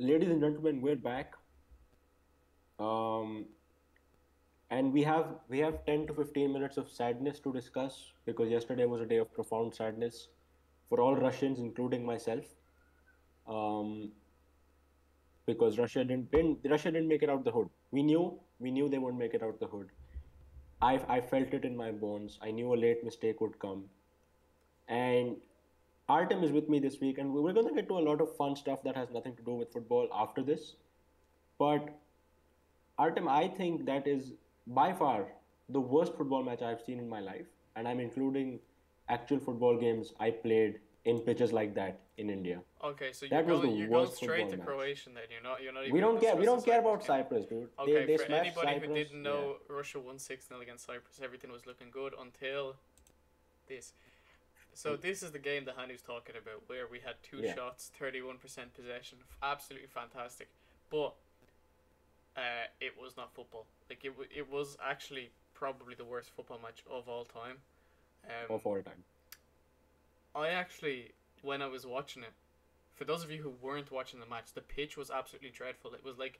ladies and gentlemen, we're back. Um, and we have 10 to 15 minutes of sadness to discuss because yesterday was a day of profound sadness for all Russians, including myself. Um, because Russia didn't make it out the hood. We knew they wouldn't make it out the hood. I felt it in my bones. I knew a late mistake would come. And Artem is with me this week, and we're going to get to a lot of fun stuff that has nothing to do with football after this. But Artem, I think that is by far the worst football match I've seen in my life, and I'm including actual football games I played in pitches like that in India. Okay, so That was the you're going worst straight football to match. Croatian then. You're not even We going don't to care. We discuss the don't care Cyprus about game. Cyprus, dude. They Okay, they for smashed anybody who Cyprus. didn't Yeah. know, Russia won 6-0 against Cyprus. Everything was looking good until this. So Um, this is the game that Hanu's talking about, where we had two yeah. shots, 31% possession, absolutely fantastic. But it was not football. Like it was actually probably the worst football match of all time. Um, Of all time. I actually, when I was watching it, for those of you who weren't watching the match, the pitch was absolutely dreadful. It was like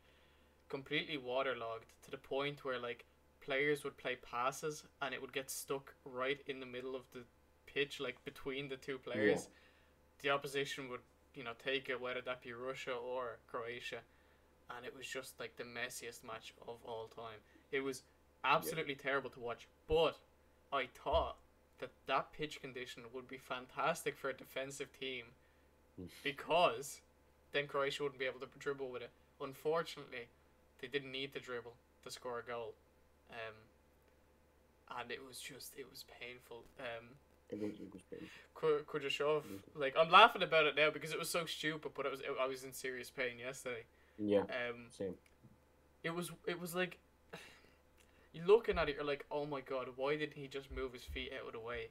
completely waterlogged to the point where like players would play passes and it would get stuck right in the middle of the pitch, like between the two Yeah. players. The opposition would, take it, whether that be Russia or Croatia, and it was just like the messiest match of all time. It was Yeah. absolutely terrible to watch, but I thought that pitch condition would be fantastic for a defensive team because then Croatia wouldn't be able to dribble with it. Unfortunately, they didn't need to dribble to score a goal, and it was painful. It was painful. Kudryashov, It was, like I'm laughing about it now because it was so stupid, but I was in serious pain yesterday. yeah. Um, Same. it was like you looking at it, you're like, oh my god, why didn't he just move his feet out of the way?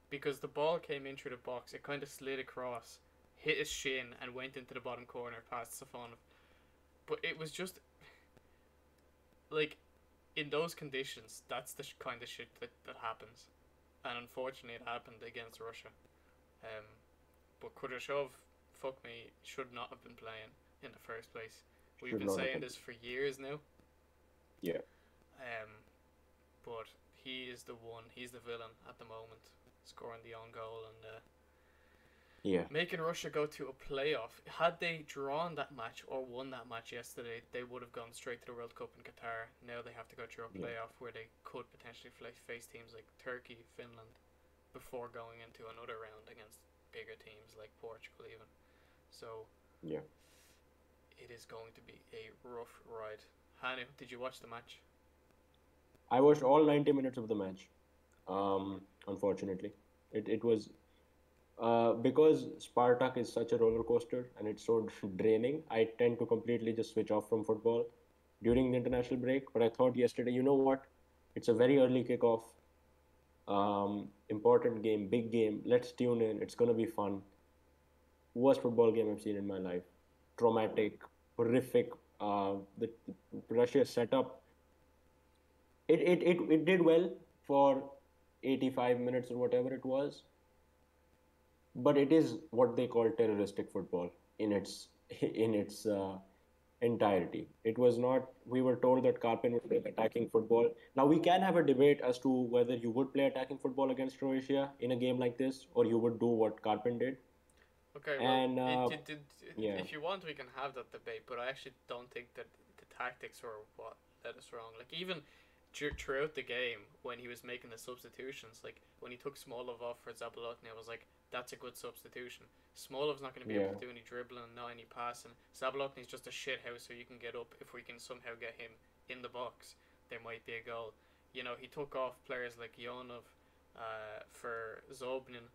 Because the ball came in through the box, it kind of slid across, hit his shin, and went into the bottom corner past Safonov. But it was just like in those conditions, that's the kind of shit that happens, and unfortunately, it happened against Russia. Um, but Kudryashov, fuck me, should not have been playing in the first place. We've Should been not have saying been. this for years now. Yeah. Um, but he is the one. He's the villain at the moment, scoring the own goal and Yeah. making Russia go to a playoff. Had they drawn that match or won that match yesterday, they would have gone straight to the World Cup in Qatar. Now they have to go through a Yeah. playoff where they could potentially face teams like Turkey, Finland, before going into another round against bigger teams like Portugal, even. So Yeah. it is going to be a rough ride. Hanu, did you watch the match? I watched all 90 minutes of the match. Unfortunately, it was because Spartak is such a roller coaster and it's so draining. I tend to completely just switch off from football during the international break. But I thought yesterday, you know what? It's a very early kickoff, important game, big game. Let's tune in. It's gonna be fun. Worst football game I've seen in my life. Traumatic, horrific. The Russia setup. It did well for 85 minutes or whatever it was, but it is what they call terroristic football in its in its entirety. It was not. We were told that Karpin would play attacking football. Now we can have a debate as to whether you would play attacking football against Croatia in a game like this, or you would do what Karpin did. Okay, well, And it did. yeah, If you want, we can have that debate. But I actually don't think that the tactics were what led us wrong. Like even throughout the game, when he was making the substitutions, like when he took Smolov off for Zabalotny, I was like, that's a good substitution. Smolov's not going to be able yeah, to do any dribbling, not any passing. Zabalotny's just a shithouse, so you can get up. If we can somehow get him in the box, there might be a goal. He took off players like Yonov for Zobnin.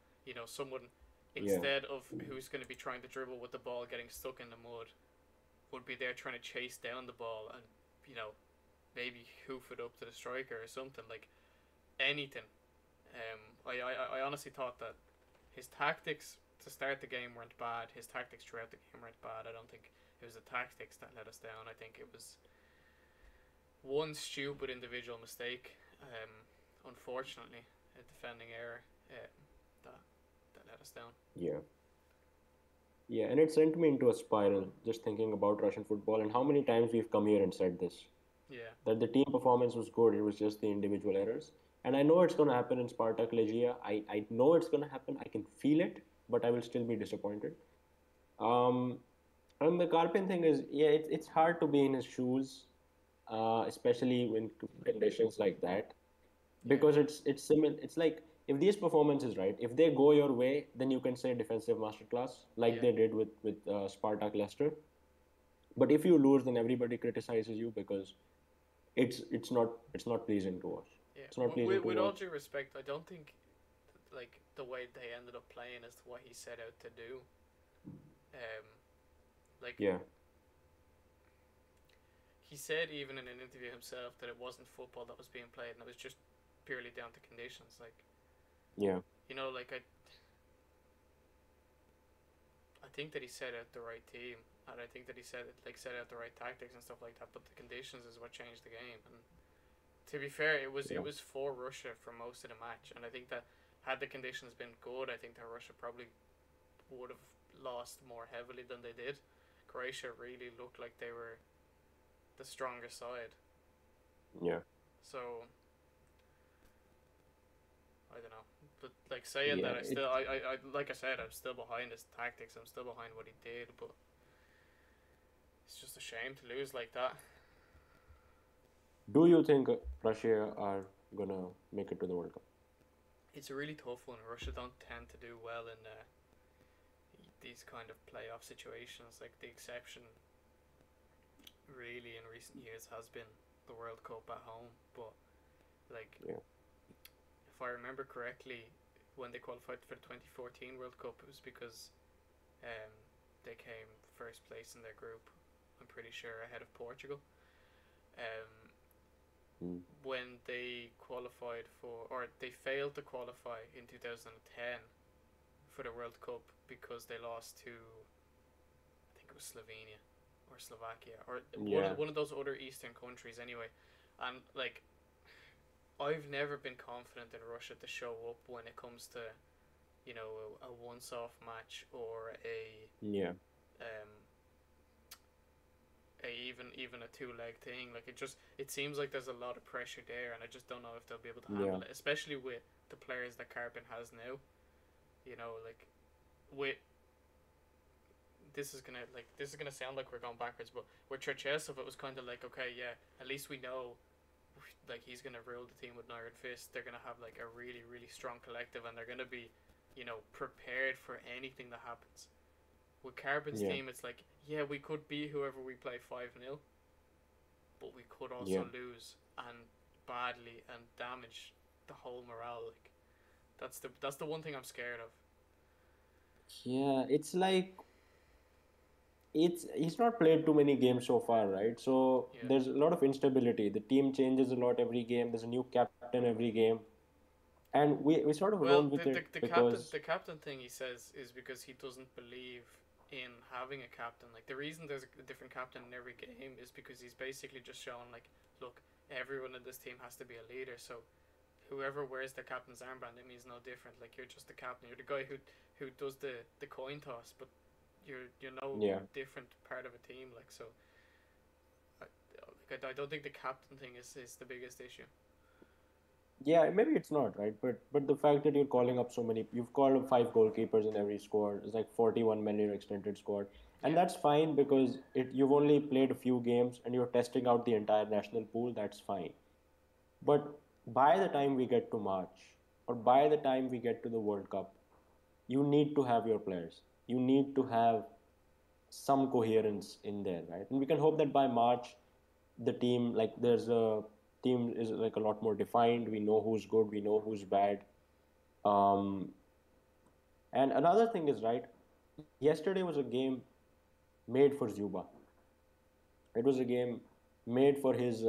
Someone yeah, instead of who's going to be trying to dribble with the ball getting stuck in the mud, would be there trying to chase down the ball and you know maybe hoof it up to the striker or something like anything. I honestly thought that his tactics to start the game weren't bad. His tactics throughout the game weren't bad. I don't think it was the tactics that let us down. I think it was one stupid individual mistake. Unfortunately, a defending error that let us down. yeah. Yeah, and it sent me into a spiral just thinking about Russian football and how many times we've come here and said this, Yeah, that the team performance was good, it was just the individual errors. And I know it's going to happen in Spartak Legia. I know it's going to happen. I can feel it, but I will still be disappointed. Um, and the Karpin thing is, yeah, it's hard to be in his shoes, especially in conditions like that, yeah, because it's similar. It's like if these performances, right, if they go your way, then you can say defensive masterclass, like yeah, they did with Spartak Leicester. But if you lose, then everybody criticizes you because it's not pleasing to watch. yeah. It's not pleasing to With all watch. due respect, I don't think like the way they ended up playing is what he set out to do. Um, like Yeah, he said even in an interview himself that it wasn't football that was being played and it was just purely down to conditions. Like yeah, I think that he set out the right team and I think that he set out the right tactics and stuff like that. But the conditions is what changed the game. And to be fair, it yeah, was for Russia for most of the match. And I think that had the conditions been good, I think that Russia probably would have lost more heavily than they did. Croatia really looked like they were the stronger side. yeah, So I don't know. But like saying yeah. that, I like I said, I'm still behind his tactics. I'm still behind what he did, but it's just a shame to lose like that. Do you think Russia are gonna make it to the World Cup? It's a really tough one. Russia don't tend to do well in these kind of playoff situations. Like the exception, really, in recent years has been the World Cup at home. But like, Yeah, if I remember correctly, when they qualified for the 2014 World Cup, it was because um, they came first place in their group. I'm pretty sure ahead of Portugal. Um, mm, when they qualified for, or they failed to qualify in 2010 for the World Cup because they lost to, I think it was Slovenia or Slovakia or yeah, one of those other Eastern countries anyway. And like, I've never been confident in Russia to show up when it comes to, a once-off match or yeah, um, even a two-leg thing. Like it seems like there's a lot of pressure there, and I just don't know if they'll be able to yeah, handle it, especially with the players that Karpin has now. Like with this is gonna sound like we're going backwards, but with Cherchesov, it was kind of like, okay, yeah, at least we know like he's gonna rule the team with an iron fist. They're gonna have like a really really strong collective, and they're gonna be, prepared for anything that happens. With Carbon's yeah, team, it's like, yeah, we could beat whoever we play 5-0, but we could yeah, also lose and badly and damage the whole morale. Like that's the one thing I'm scared of. yeah. It's like he's not played too many games so far, right? So Yeah. there's a lot of instability. The team changes a lot every game. There's a new captain every game, and we sort of roll Well, with it the captain because the captain thing he says is because he doesn't believe in having a captain. Like the reason there's a different captain in every game is because he's basically just showing like, look, everyone in this team has to be a leader. So whoever wears the captain's armband, it means no different. Like you're just the captain. You're the guy who does the coin toss, but you're no yeah, different part of a team. Like so, I, I don't think the captain thing is the biggest issue. yeah, maybe it's not right, but the fact that you're calling up so many, you've called up five goalkeepers in every squad. It's like 41 men in your extended squad, and Yeah, that's fine because you've only played a few games and you're testing out the entire national pool. That's fine. But by the time we get to March or by the time we get to the World Cup, you need to have your players. You need to have some coherence in there, right? And we can hope that by March, the team, like there's a team is like a lot more defined. We know who's good, we know who's bad. Um, and another thing is, right, yesterday was a game made for Zuba. It was a game made for his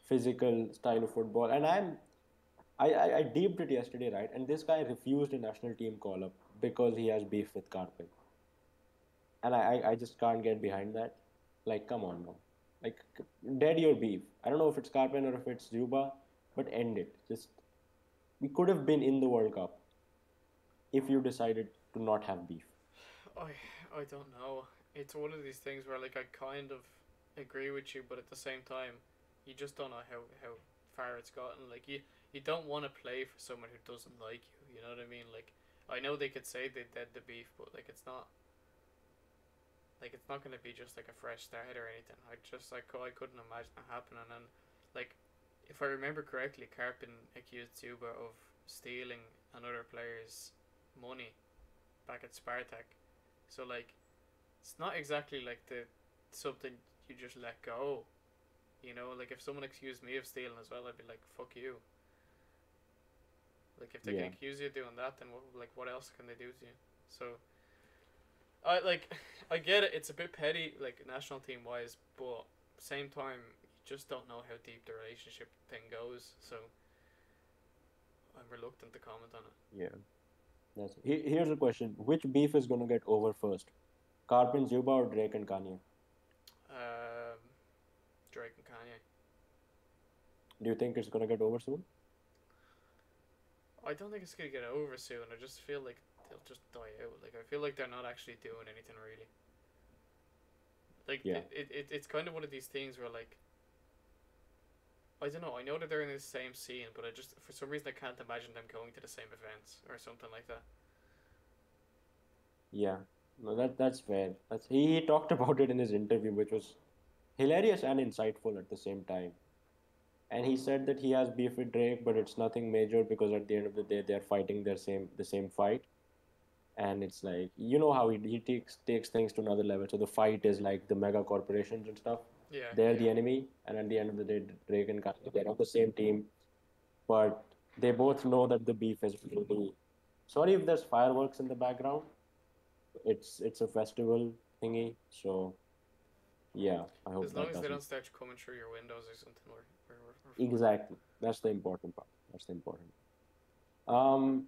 physical style of football. And I deeped it yesterday, right? And this guy refused a national team call up because he has beef with Karpin. And I just can't get behind that. Like, come on, man. Like, dead your beef. I don't know if it's Karpin or if it's Zuba, but end it. Just, we could have been in the World Cup if you decided to not have beef. I don't know. It's one of these things where like I kind of agree with you, but at the same time, you just don't know how far it's gotten. Like you don't want to play for someone who doesn't like you. You know what I mean? Like I know they could say they dead the beef, but it's not gonna be just like a fresh start or anything. I couldn't imagine it happening. And like if I remember correctly, Karpin accused Zuba of stealing another player's money back at Spartak. So like it's not exactly like the something you just let go. You know, like if someone accused me of stealing as well, I'd be like, "Fuck you." Like if they can Yeah, accuse you of doing that, then what else can they do to you? So I like I get it. It's a bit petty, like national team wise, but same time, you just don't know how deep the relationship thing goes. So I'm reluctant to comment on it. yeah. Here's a question: which beef is gonna get over first? Carpin Zuba or Drake and Kanye? Um, Drake and Kanye. Do you think it's gonna get over soon? I don't think it's gonna get over soon. I just feel like they'll just die out. Like I feel like they're not actually doing anything really. Like Yeah, it's kind of one of these things where like I don't know. I know that they're in the same scene, but I just for some reason I can't imagine them going to the same events or something like that. yeah. No, that's fair. He talked about it in his interview, which was hilarious and insightful at the same time. And he said that he has beef with Drake, but it's nothing major because at the end of the day, they're fighting the same fight. And it's like how he takes things to another level. So the fight is like the mega corporations and stuff. Yeah, They're yeah. the enemy, and at the end of the day, Drake and Kanye, they're on the same team, but they both know that the beef is really. Sorry if there's fireworks in the background. It's a festival thingy, so yeah, I hope As long that as they doesn't. don't start coming through your windows or something, we're fine. Exactly. That's the important part. That's the important. Um,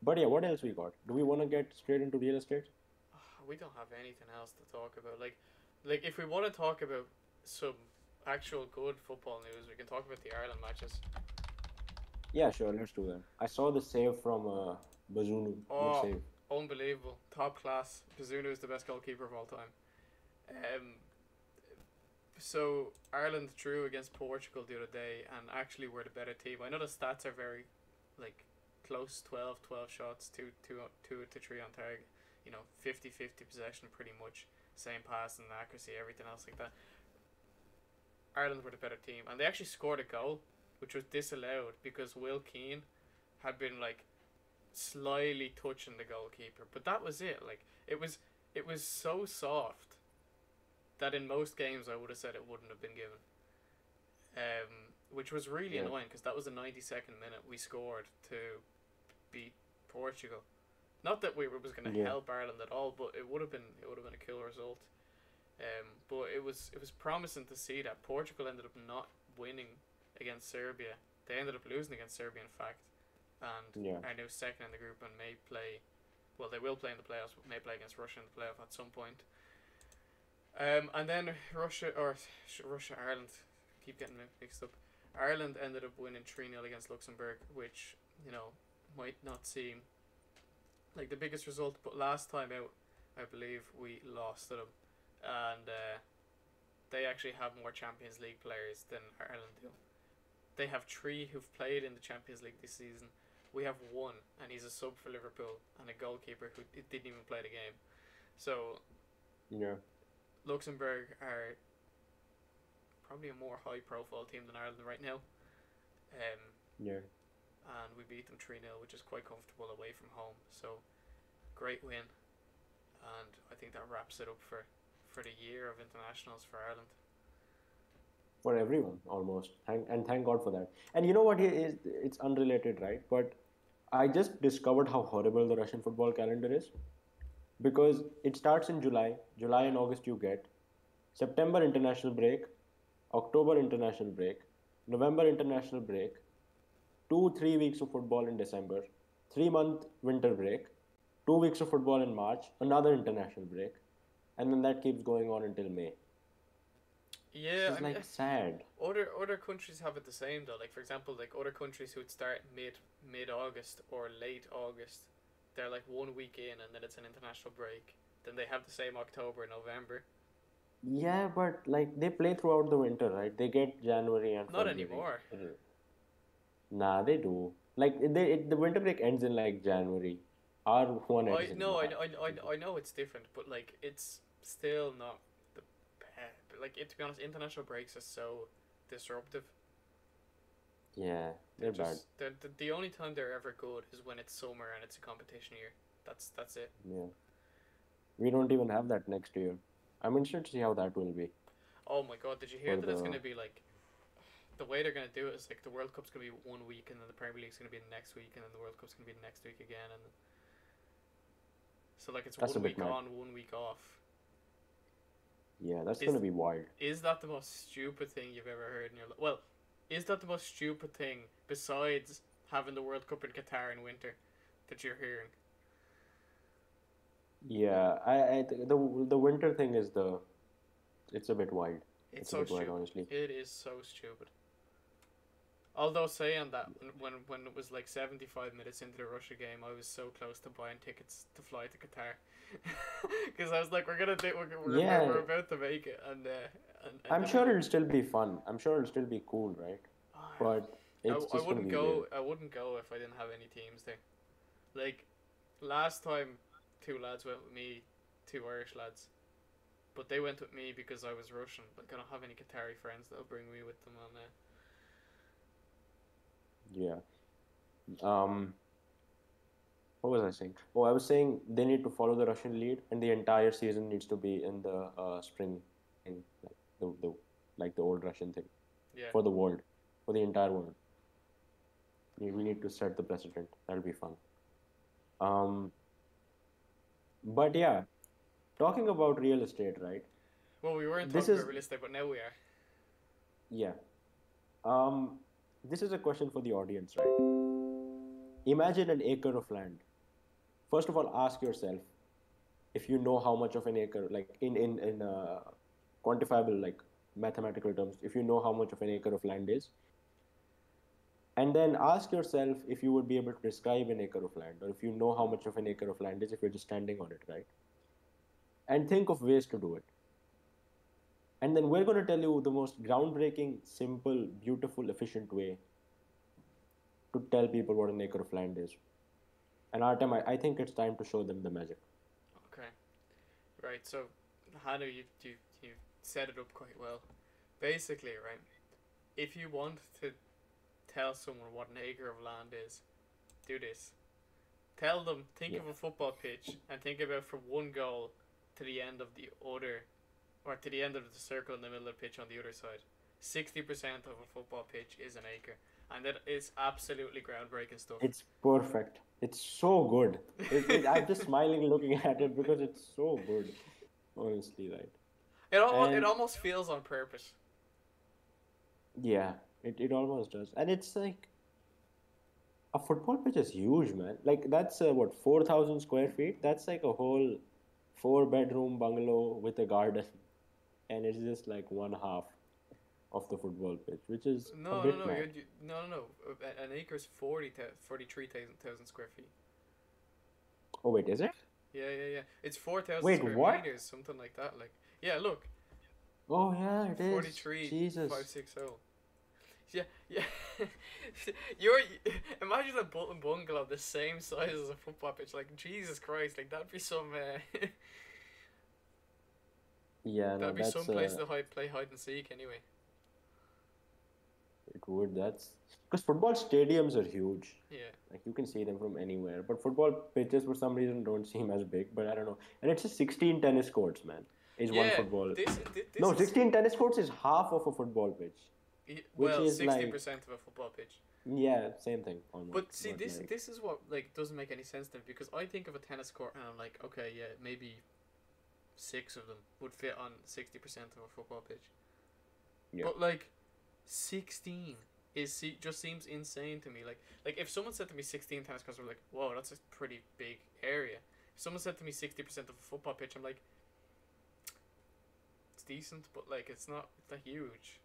but yeah, what else we got? Do we want to get straight into real estate? We don't have anything else to talk about. Like if we want to talk about some actual good football news, we can talk about the Ireland matches. Yeah, sure. Let's do that. I saw the save from Bazunu. Good Oh, save. unbelievable, top class. Pizzuno is the best goalkeeper of all time. Um, so Ireland drew against Portugal the other day, and actually were the better team. I know the stats are very, like, close 12 shots, 2 to 3 on target. 50-50 possession, pretty much. Same pass and accuracy, everything else like that. Ireland were the better team, and they actually scored a goal, which was disallowed because Will Keane had been like slyly touching the goalkeeper, but that was it. Like it was so soft that in most games I would have said it wouldn't have been given. Which was really Yeah. annoying because that was the 92nd minute we scored to beat Portugal. Not that we was going to Yeah. help Ireland at all, but it would have been a cool result. But it was promising to see that Portugal ended up not winning against Serbia. They ended up losing against Serbia, in fact, and Yeah. are now second in the group and may play. Well, they will play in the playoffs, but may play against Russia in the playoff at some point. And then Russia, Ireland, keep getting mixed up. Ireland ended up winning 3-0 against Luxembourg, which, might not seem like the biggest result, but last time out, I believe we lost to them. And they actually have more Champions League players than Ireland do. They have three who've played in the Champions League this season. We have one, and he's a sub for Liverpool, and a goalkeeper who didn't even play the game. So Yeah. Luxembourg are probably a more high-profile team than Ireland right now. Um, Yeah. and we beat them 3-0, which is quite comfortable away from home. So great win, and I think that wraps it up for the year of internationals for Ireland. For everyone almost. Thank God for that. And you know what is it's unrelated, right? But I just discovered how horrible the Russian football calendar is because it starts in July. July and August you get September international break, October international break, November international break, 2 3 weeks of football in December, 3 month winter break, 2 weeks of football in March, another international break, and then that keeps going on until May. This Yeah, is I mean, like sad. other countries have it the same though. Like for example, like other countries who would start mid August or late August, they're like 1 week in, and then it's an international break. Then they have the same October, November. Yeah, but like they play throughout the winter, right? They get January and Not February. anymore. Nah, they do. Like the winter break ends in like January. Our one ends I in no, March. I know it's different, but like it's still not the like it. To be honest, international breaks are so disruptive. Yeah, They're they're bad. just the only time they're ever good is when it's summer and it's a competition year. That's it. Yeah, we don't even have that next year. I'm interested to see how that will be Oh my god, did you hear for that it's the. gonna be like the way they're gonna do it is like the World Cup's gonna be 1 week and then the Premier League's gonna be the next week and then the World Cup's gonna be the next week again and so like it's That's a one bit week mad. on, 1 week off. Yeah, that's Is gonna be wild. is that the most stupid thing you've ever heard in your life? Well, is that the most stupid thing besides having the World Cup in Qatar in winter that you're hearing? Yeah, the winter thing is the. It's a bit wild. It's It's a so bit wild, stupid. honestly. It is so stupid. Although saying that, when it was like 75 minutes into the Russia game, I was so close to buying tickets to fly to Qatar, because I was like, we're gonna do, we're Yeah, about to make it, and I'm then we sure did. it'll still be fun. I'm sure it'll still be cool, right? But it's I just gonna wouldn't be weird. go. I wouldn't go if I didn't have any teams there. Like last time, two lads went with me, two Irish lads, but they went with me because I was Russian. Like I don't have any Qatari friends that'll bring me with them on there. Yeah. Um, what was I saying? Oh, I was saying they need to follow the Russian lead, and the entire season needs to be in the spring thing, like the like the old Russian thing Yeah. for the world, for the entire world. We need to set the precedent. That'll be fun. Um, but yeah, talking about real estate, right? Well, we weren't This talking about is real estate, but now we are. yeah. Um, this is a question for the audience, right? Imagine an acre of land. First of all, ask yourself if you know how much of an acre, like in quantifiable, like mathematical terms, if you know how much of an acre of land is, and then ask yourself if you would be able to describe an acre of land, or if you know how much of an acre of land is if you're just standing on it, right? And think of ways to do it. And then we're going to tell you the most groundbreaking, simple, beautiful, efficient way to tell people what an acre of land is. And Artem, I think it's time to show them the magic. Okay. Right. So, Hanu, you set it up quite well. Basically, right. If you want to tell someone what an acre of land is, do this. Tell them, think Yeah. of a football pitch and think about from one goal to the end of the other, or to the end of the circle in the middle of the pitch on the other side. 60% of a football pitch is an acre. And that is absolutely groundbreaking stuff. It's perfect. It's so good. I'm just smiling looking at it because it's so good, honestly, right? It And almost feels on purpose. yeah, it almost does. And it's like a football pitch is huge, man. Like that's what 4,000 square feet. That's like a whole four-bedroom bungalow with a garden, and it's just like one half of the football pitch, which is a No, no, bit no. mad. No. An acre is 43,000 square feet. Oh wait, is it? Yeah. It's 4,000 Wait, square what? meters, something like that. Like, yeah, look, Oh yeah, it is. Jesus. 43,560. Yeah, yeah. You're imagine a bungalow the same size as a football pitch. Like Jesus Christ, like that'd be some. Yeah, no, That'd be some that's place to play hide and seek anyway. it would. That's because football stadiums are huge. Yeah. Like you can see them from anywhere. But football pitches for some reason don't seem as big. But I don't know. And it's just 16 tennis courts, man. Is one Yeah, football. this No, is 16 tennis courts is half of a football pitch, which well, is like 60% of a football pitch. yeah, same thing almost. But see, But like this is what like doesn't make any sense to me because I think of a tennis court and I'm like, okay, yeah, maybe six of them would fit on 60% of a football pitch. yeah, But like, 16 just seems insane to me. Like if someone said to me 16 tennis courts, I'm like, whoa, that's a pretty big area. If someone said to me 60% of a football pitch, I'm like, it's decent, but like it's not huge.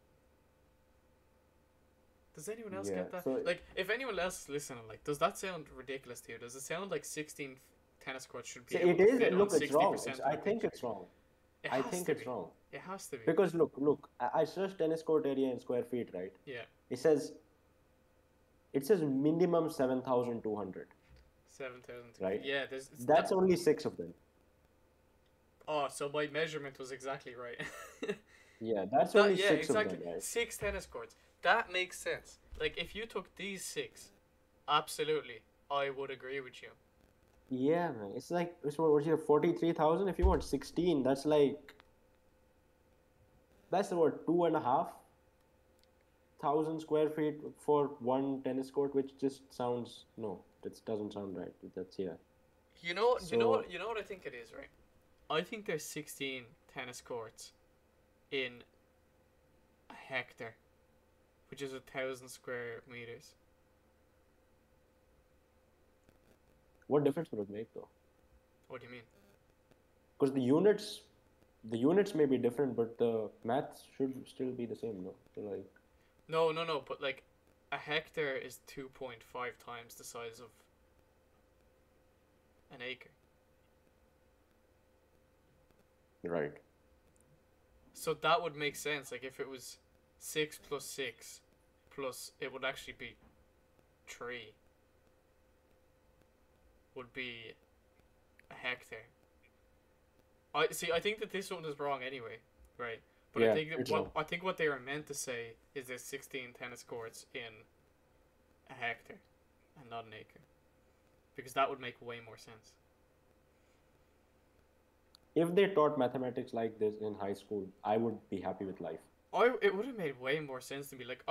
Does anyone else Yeah. get that? So Like, if anyone else is listening, like, does that sound ridiculous to you? Does it sound like 16 tennis courts should so be able it to is. fit on Look, it's wrong. 60% It's. of I a think pitch? it's wrong. It I has think to it's be. wrong It has to be. because look. I searched tennis court area in square feet, right? Yeah, It says it says minimum 7,200, 7,000. right? Yeah, there's it's That's only six of them. oh, so my measurement was exactly right. Yeah, that's only That yeah, six of exactly. them, right? 6 tennis courts. That makes sense. Like if you took these six, absolutely, I would agree with you. Yeah, man. It's like it's what's your 43,000? If you want 16, that's about 2,500 square feet for one tennis court, which just sounds no, that doesn't sound right. That's yeah. So You know what I think it is, right? I think there's 16 tennis courts in a hectare, which is 1,000 square meters. what difference would it make though? What do you mean? Because the units may be different, but the maths should still be the same, no? So like, No, no, no. But like, a hectare is 2.5 times the size of an acre. right. So that would make sense. Like if it was 6 plus 6, plus it would actually be 3. Would be a hectare. I see. I think that this one is wrong anyway, right? But I Yeah, think that it's wrong. what they are meant to say is there's 16 tennis courts in a hectare, and not an acre, because that would make way more sense. If they taught mathematics like this in high school, I would be happy with life. It would have made way more sense to me. Like,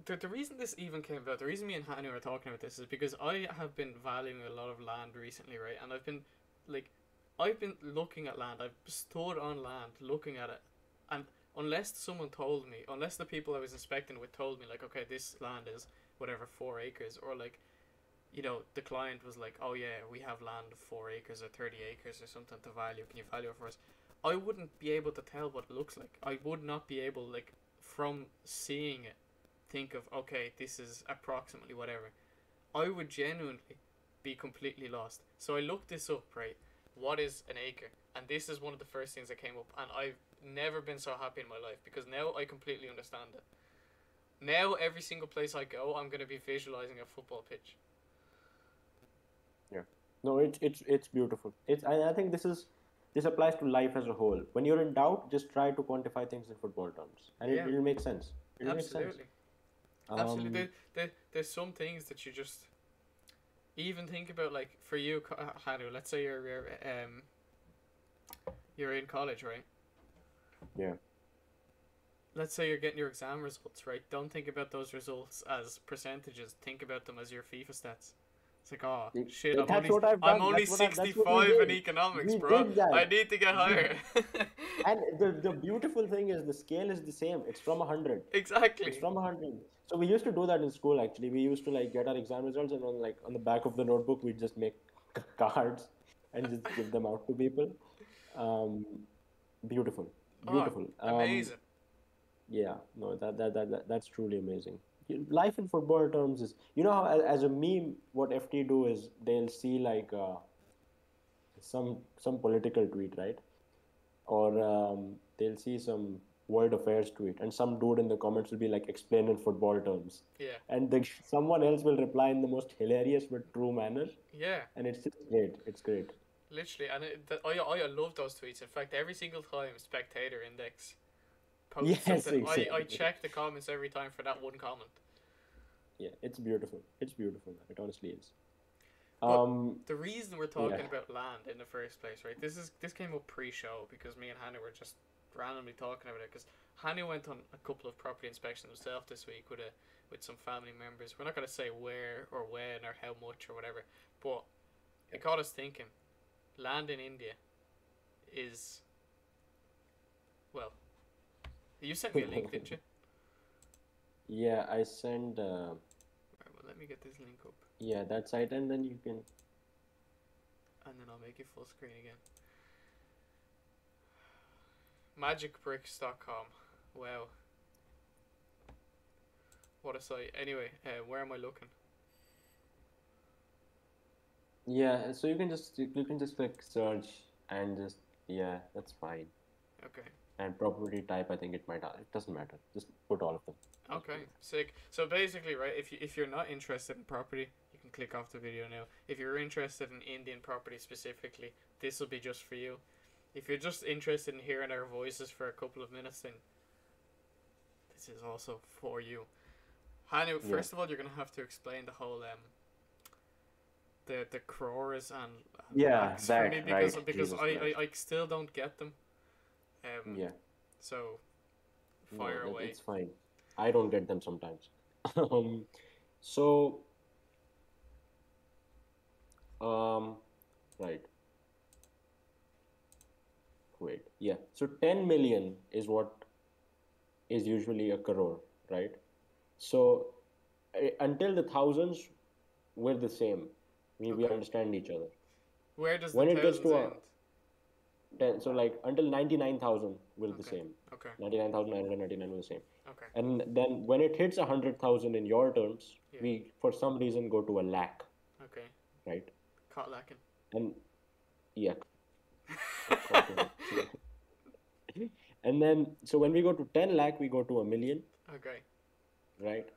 the reason this even came about, the reason me and Hanu are talking about this is because I have been valuing a lot of land recently, right? And like, I've been looking at land. I've stood on land, looking at it, and unless the people I was inspecting with told me, like, okay, this land is whatever 4 acres, or like, the client was like, oh yeah, we have land of 4 acres or 30 acres or something to value. Can you value it for us? I wouldn't be able to tell what it looks like. I would not be able, like, from seeing it, think of, okay, this is approximately whatever. I would genuinely be completely lost. So I looked this up, right? What is an acre? And this is one of the first things that came up. And I've never been so happy in my life because now I completely understand it. Now, every single place I go, I'm going to be visualizing a football pitch. Yeah. No, it's beautiful. I think this applies to life as a whole. When you're in doubt, just try to quantify things in football terms, and Yeah, it'll make sense. It'll make sense. absolutely. Absolutely. Um, There's some things that you just even think about, like for you, Hanu. Let's say you're in college, right? yeah. Let's say you're getting your exam results, right? Don't think about those results as percentages. Think about them as your FIFA stats. It's like, oh shit, That's what I've I'm done. only That's what we 65 in did. economics, We bro. did I that. need to get We, higher. and the beautiful thing is the scale is the same. It's from 100. It's Exactly. from 100. So we used to do that in school actually. We used to like get our exam results and on the back of the notebook we'd just make cards and just give them out to people. Um, beautiful, Oh, beautiful. amazing. Yeah, no, that's truly amazing. Life in football terms is, how as a meme, what FT do is they'll see like some political tweet, right? Or they'll see some world affairs tweet, and some dude in the comments will be like, explain in football terms, Yeah. and someone else will reply in the most hilarious but true manner, Yeah. and it's just great. It's great. Literally, and I love those tweets. In fact, every single time Spectator Index posts Yes, something, I exactly. check the comments every time for that one comment. Yeah, it's beautiful. It's beautiful. It honestly is. But Um, the reason we're yeah. talking about land in the first place, right? This came up pre-show because me and Hannah were just randomly talking about it because Hannah went on a couple of property inspections himself this week with some family members. We're not gonna say where or when or how much or whatever, but it got us thinking. Land in India is, well, you sent me a link, didn't you? Yeah, I send Right, well, let me get this link up, yeah, that site, and then you can. and then I'll make it full screen again. Magicbricks.com. Wow. What a sight. Anyway, where am I looking? Yeah, so you can just click search and just yeah, that's fine. Okay. And property type, I think it doesn't matter. Just put all of them. That's Okay, fine. sick. So basically, right, if you're not interested in property, you can click off the video now. If you're interested in Indian property specifically, this will be just for you. If you're just interested in hearing our voices for a couple of minutes, then this is also for you. Hanu, Yeah. first of all, you're gonna have to explain the whole the crores and Yeah, lakhs for me that because right. because Jesus I, Christ. I, I still don't get them. Um, Yeah. so No, fire away. it's fine. I don't get them sometimes. Um, so um, right. Wait. Yeah. So 10 million is what is usually a crore, right? So until the thousands, we're the same. We Okay, understand each other. where does the When it gets thousands to a end? 10, so like until 99,000, we're the Okay, same. okay, 99,999 we're the same. okay. And then when it hits 100,000 in your terms, Yeah. we for some reason go to a lakh, Okay. right? Caught lacking. And yeah, caught like and then so when we go to 10 lakh, we go to a million, Okay. right?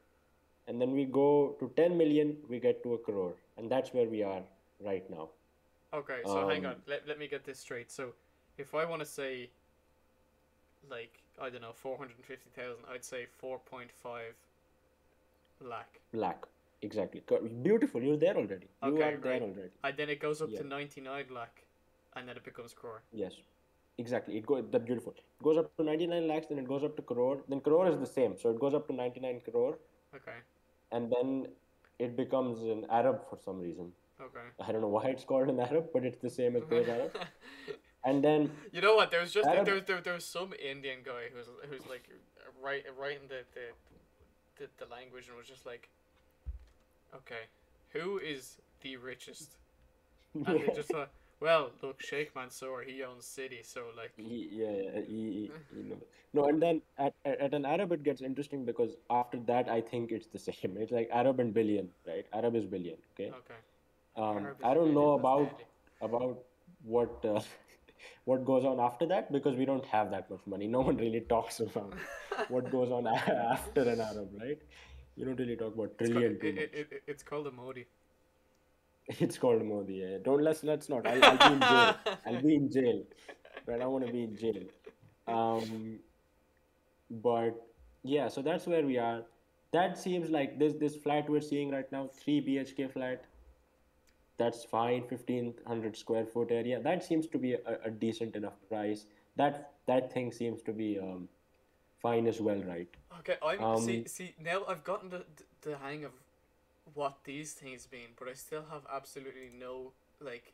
And then we go to 10 million, we get to a crore, and that's where we are right now. Okay, so hang on. Um, Let me get this straight. So if I want to say like I don't know 450,000, I'd say 4.5 lakh. lakh, exactly. Beautiful. You're there already. You Okay, are there right. already. And then it goes up to Yeah. 99 lakh, and then it becomes crore. Yes. Exactly. That beautiful. It goes up to 99 lakhs, then it goes up to crore. Then crore is the same, so it goes up to 99 crore, Okay. and then it becomes an Arab for some reason. Okay. I don't know why it's called an Arab, but it's the same as those Arabs. And then You know what? There was just Arab, there was some Indian guy who's like writing the language and was just like, okay, who is the richest? And they just thought, well, look, Sheikh Mansour, he owns city, so like, know. No, and then at an Arab it gets interesting because after that I think it's the same. It's like Arab and billion, right? Arab is billion, okay? okay, Arab is I a don't billion. know That's deadly. about what what goes on after that because we don't have that much money. No one really talks about what goes on after an Arab, right? You don't really talk about trillion too much. It's called a Modi. It's called Modi. Yeah. Don't let's not. I'll be in jail. I'll be in jail. Right? I want to be in jail. Um, but yeah, so that's where we are. That seems like this flat we're seeing right now, 3 BHK flat. That's fine, 1,500 square foot area. That seems to be a decent enough price. That thing seems to be fine as well, right? Okay, I'm Um, see now I've gotten the hang of what these things mean, but I still have absolutely no like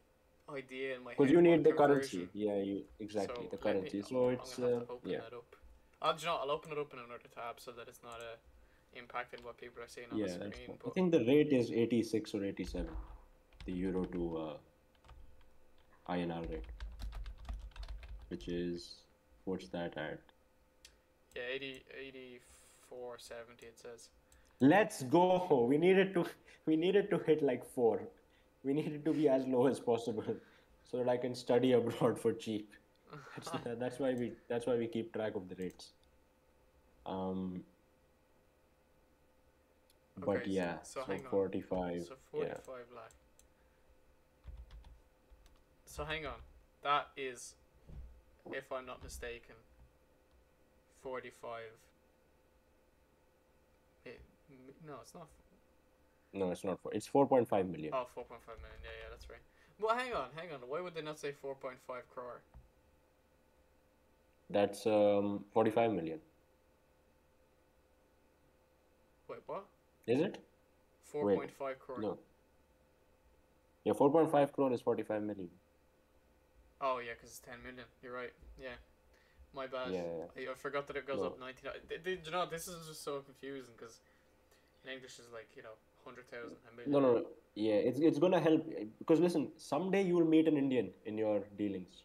idea in my because head you what need the conversion. currency. Yeah, you exactly So the let me. currency. So I'm it's gonna have to open yeah. that up. I'll open it up in another tab so that it's not impacting what people are seeing on the Yeah, that's fine. screen. I But think the rate is 86 or 87, the euro to INR rate, which is what's that at? yeah, 84.70 it says. Let's go. We needed to hit like 4. We needed to be as low as possible so that I can study abroad for cheap. That's why we keep track of the rates. Um, but Okay, yeah, so so hang on. 45. So Yeah, 45 lakh. So hang on. That is, if I'm not mistaken, 45. It, no, it's not. no, it's not 4. It's 4.5 million. Oh, 4.5 million. Yeah, yeah, that's right. Well, hang on. Why would they not say 4.5 crore? That's 45 million. Wait, what? Is it? Wait, 4.5 crore. no. Yeah, 4.5 crore is 45 million. Oh, yeah, because it's 10 million. You're right. Yeah. My bad. Yeah, yeah. I forgot that it goes No, up 99. You know, this is just so confusing because in English is like, 100,000, a no, million. no, no. Yeah, it's gonna help because listen, someday you will meet an Indian in your dealings,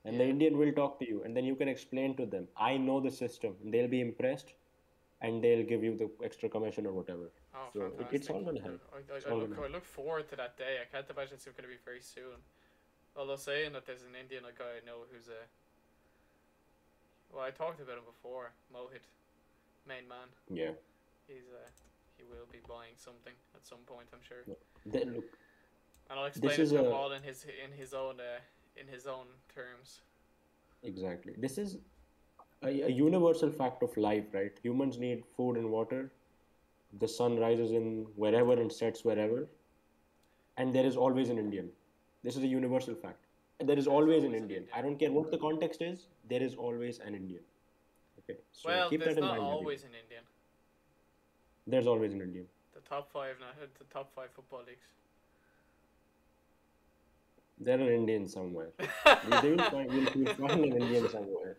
and the Yeah. Indian will talk to you, and then you can explain to them, I know the system, and they'll be impressed, and they'll give you the extra commission or whatever. Oh, So it's fantastic! all gonna help. It's I all look gonna help. forward to that day. I can't imagine it's going to be very soon. Although saying that there's an Indian guy I know who's a well, I talked about him before. Mohit, main man. Yeah. He's he will be buying something at some point, I'm sure. No. Then look, And I'll this explain it is to him a all in his own terms. exactly. This is a universal fact of life, right? Humans need food and water. The sun rises in wherever and sets wherever, and there is always an Indian. This is a universal fact. There is There's always an always an Indian. Indian. I don't care what the context is, there is always an Indian. Okay, so Well, keep there's that in not mind, everyone. always an Indian. There's always an Indian. The top five now, the top five football leagues. There are Indians somewhere. You'll find an Indian somewhere.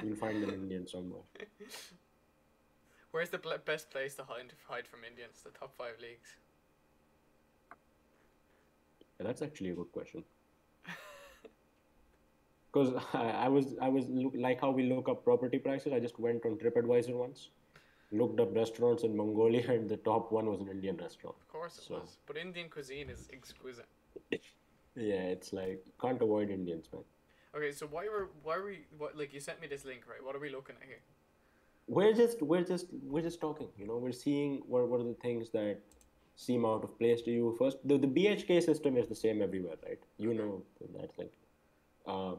You'll find an Indian somewhere. Where's the best place to hide from Indians? The top five leagues. Yeah, that's actually a good question. Because like how we look up property prices. I just went on TripAdvisor once, looked up restaurants in Mongolia, and the top one was an Indian restaurant. Of course it So was, but Indian cuisine is exquisite. yeah, it's like can't avoid Indians, man. Okay, so why were we what like you sent me this link, right? What are we looking at here? We're just talking. We're seeing what are the things that seem out of place to you. First, the BHK system is the same everywhere, right? Okay. That's like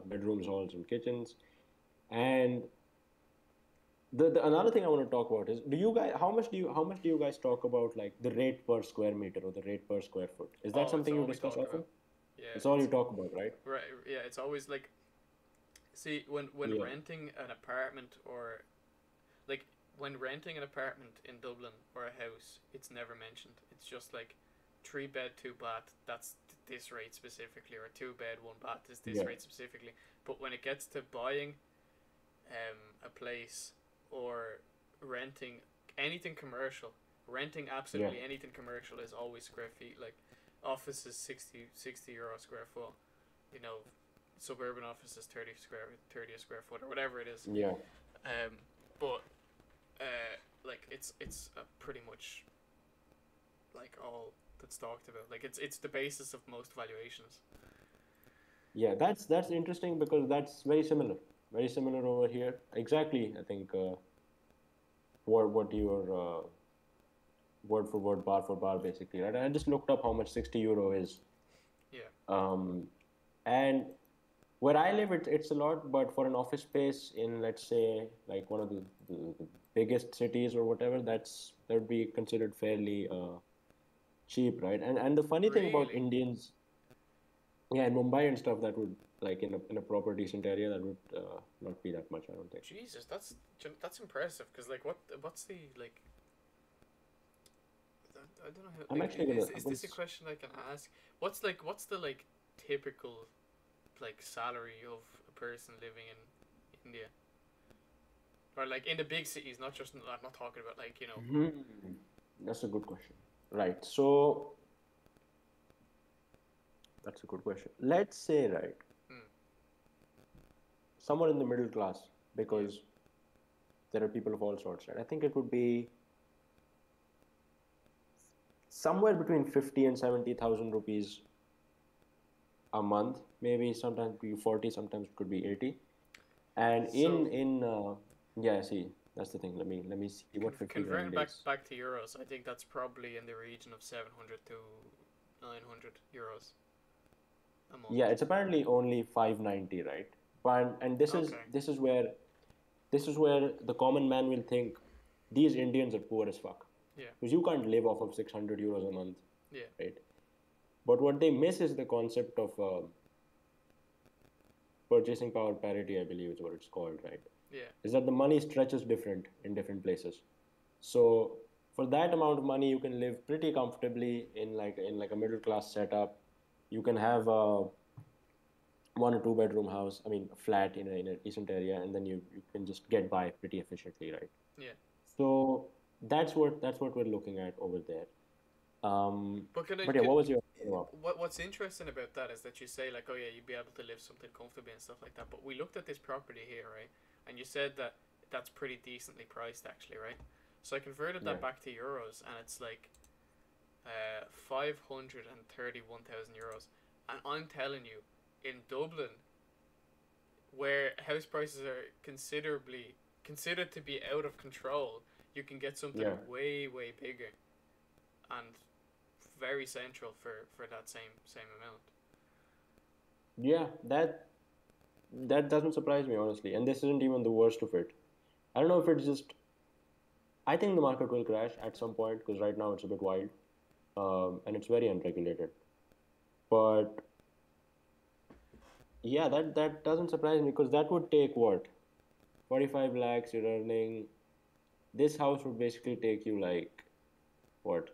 bedrooms, halls, and kitchens. And the another thing I want to talk about is, do you guys how much do you guys talk about like the rate per square meter or the rate per square foot? Is that Oh, it's something you all we discuss talk often? about. Yeah, It's all you it's talk about, right? right. Yeah, it's always like see when Yeah, renting an apartment or like when renting an apartment in Dublin or a house, it's never mentioned. It's just like 3 bed, 2 bath. That's this rate specifically, or 2 bed, 1 bath is this yeah, rate specifically. But when it gets to buying a place or renting anything commercial, renting yeah, absolutely anything commercial is always square feet. Like office is 60 euro square foot. You know, suburban office is 30 a square foot or whatever it is. yeah. But like it's pretty much like all that's talked about. Like it's the basis of most valuations. Yeah, that's interesting because that's very similar over here. Exactly, I think what your word for word, bar for bar, basically, right? I just looked up how much 60 euro is, Yeah. um, and where I live, it's a lot, but for an office space in, let's say, like one of the biggest cities or whatever, that would be considered fairly cheap, right? And the funny thing about Really? Indians, yeah, in Mumbai and stuff, that would like in a proper decent area, that would not be that much, I don't think. Jesus, that's impressive. Cause like what's the like I don't know how I'm like actually gonna is this a once question I can ask? What's the like typical like salary of a person living in India or like in the big cities? Not just I'm not talking about like Hmm, that's a good question. Right. So that's a good question. Let's say, right, hmm, someone in the middle class, yeah. because there are people of all sorts, right? I think it would be somewhere between 50 and 70,000 rupees a month. Maybe sometimes it could be 40, sometimes it could be 80. And So yeah, see, that's the thing. Let me see what 50 converting grand is. back to euros, I think that's probably in the region of 700 to 900 euros a Yeah, month. it's apparently only 590, right? And this is Okay. this is where this is where the common man will think these Indians are poor as fuck. Yeah. Because you can't live off of 600 euros a month, Yeah. right? But what they miss is the concept of purchasing power parity, I believe is what it's called, right? Yeah. Is that the money stretches different in different places. So for that amount of money, you can live pretty comfortably in like a middle class setup. You can have a 1 or 2 bedroom house, I mean, a flat in a decent area, and then you can just get by pretty efficiently, right? Yeah. So that's what we're looking at over there. But But yeah, what was your what's interesting about that is that you say like, oh yeah, you'd be able to live something comfortably and stuff like that. But we looked at this property here, right? And you said that that's pretty decently priced actually, right? So I converted Yeah. that back to euros, and it's like 531,000 euros. And I'm telling you, in Dublin, where house prices are considered to be out of control, you can get something Yeah. way bigger and very central for that same amount. Yeah, that doesn't surprise me honestly, and this isn't even the worst of it. I don't know if it's just. I think the market will crash at some point because right now it's a bit wild, and it's very unregulated. But yeah, that doesn't surprise me because that would take what 45 lakhs you're earning. This house would basically take you like what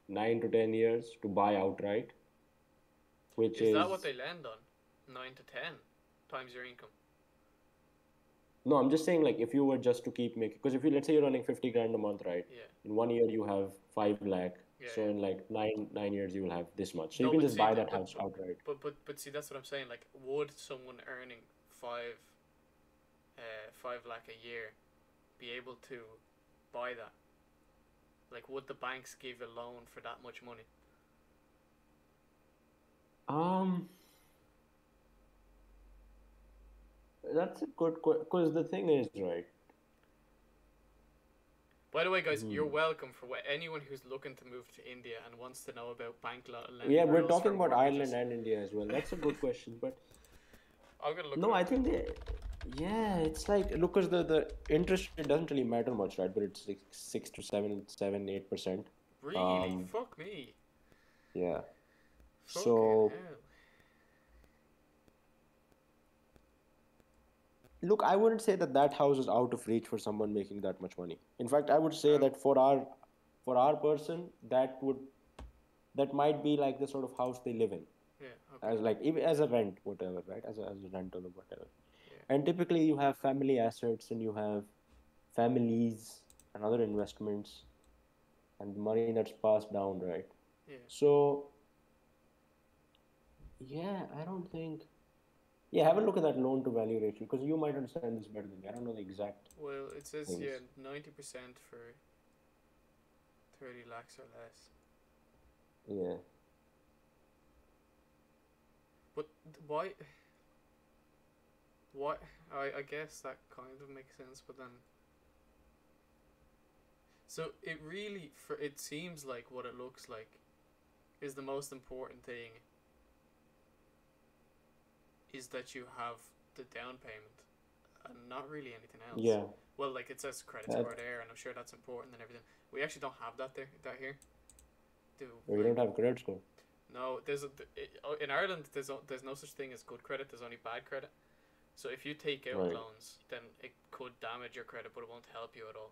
9 to 10 years to buy outright, which Is that what is they land on? 9 to 10 times your income. no. I'm just saying like if you were just to keep making because if you let's say you're earning 50 grand a month, right? Yeah, In 1 year you have 5 lakh, so yeah. in like nine years you will have this much. So you No, can but just see, buy that house outright. but see, that's what I'm saying. Like, would someone earning five 5 lakh a year be able to buy that? Like, would the banks give a loan for that much money? Um, that's a good because the thing is right. By the way, guys, you're Hmm. welcome for anyone who's looking to move to India and wants to know about Yeah, lending we're rules talking for about Ireland mortgages. and India as well. That's a good question, but I'm gonna look it no, up I too. think yeah, it's like look, because the interest rate doesn't really matter much, right? But it's like 6 to 7, 8%. Really? Um, Fuck me. yeah. Fucking So hell. look, I wouldn't say that that house is out of reach for someone making that much money. In fact, I would say Oh, that for our person, that might be like the sort of house they live in, yeah. Okay. as like even as a rent, whatever, right? As a rental or whatever. Yeah. And typically, you have family assets and you have families and other investments and money that's passed down, right? Yeah. So yeah, I don't think. Yeah, have a look at that loan to value ratio because you might understand this better than me. I don't know the exact Well, it says things. yeah, 90% for 30 lakhs or less. Yeah. But why? What? I guess that kind of makes sense, but then so it really for it seems like what it looks like is the most important thing is that you have the down payment and not really anything else. Yeah. Well, like it says credit That score there, and I'm sure that's important and everything. We actually don't have that there, that here. Do we like don't have credit score. no? In Ireland. There's no such thing as good credit. There's only bad credit. So if you take out Right. loans, then it could damage your credit, but it won't help you at all.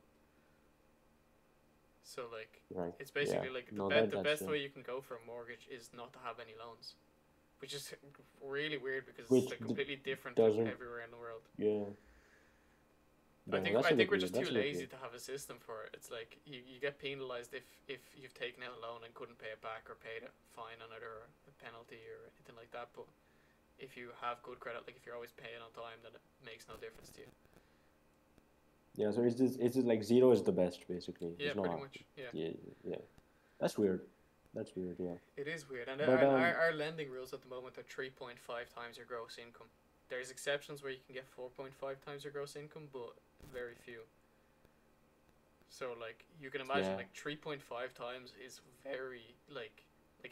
So like, Right. it's Yeah. basically like No, the that's best true. way you can go for a mortgage is not to have any loans, which is really weird because it's Which like completely different doesn't. everywhere in the world. Yeah. I Damn, think that's I a think bit we're weird. just too That's a bit lazy weird. to have a system for it. It's like you get penalized if you've taken out a loan and couldn't pay it back or paid a fine on it or a penalty or anything like that. But if you have good credit, like if you're always paying on time, then it makes no difference to you. Yeah. So it's just like zero is the best basically. Yeah, There's pretty no. much. Yeah, Yeah. Yeah. That's weird. That's weird. Yeah. it is weird. And But our lending rules at the moment are 3.5 times your gross income. There's exceptions where you can get 4.5 times your gross income, but very few. So like you can imagine yeah. like 3.5 times is very like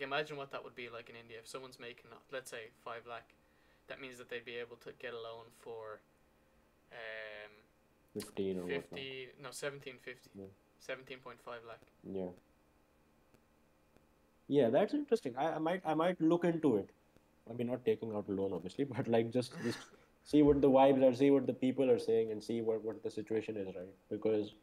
imagine what that would be like in India if someone's making let's say 5 lakh. That means that they'd be able to get a loan for 15 or whatnot. 50 no 1750 Yeah. 17.5 lakh. Yeah. Yeah. That's interesting. I might look into it. I mean, not taking out a loan, obviously, but like just see what the vibes are, see what the people are saying, and see what the situation is, right? Because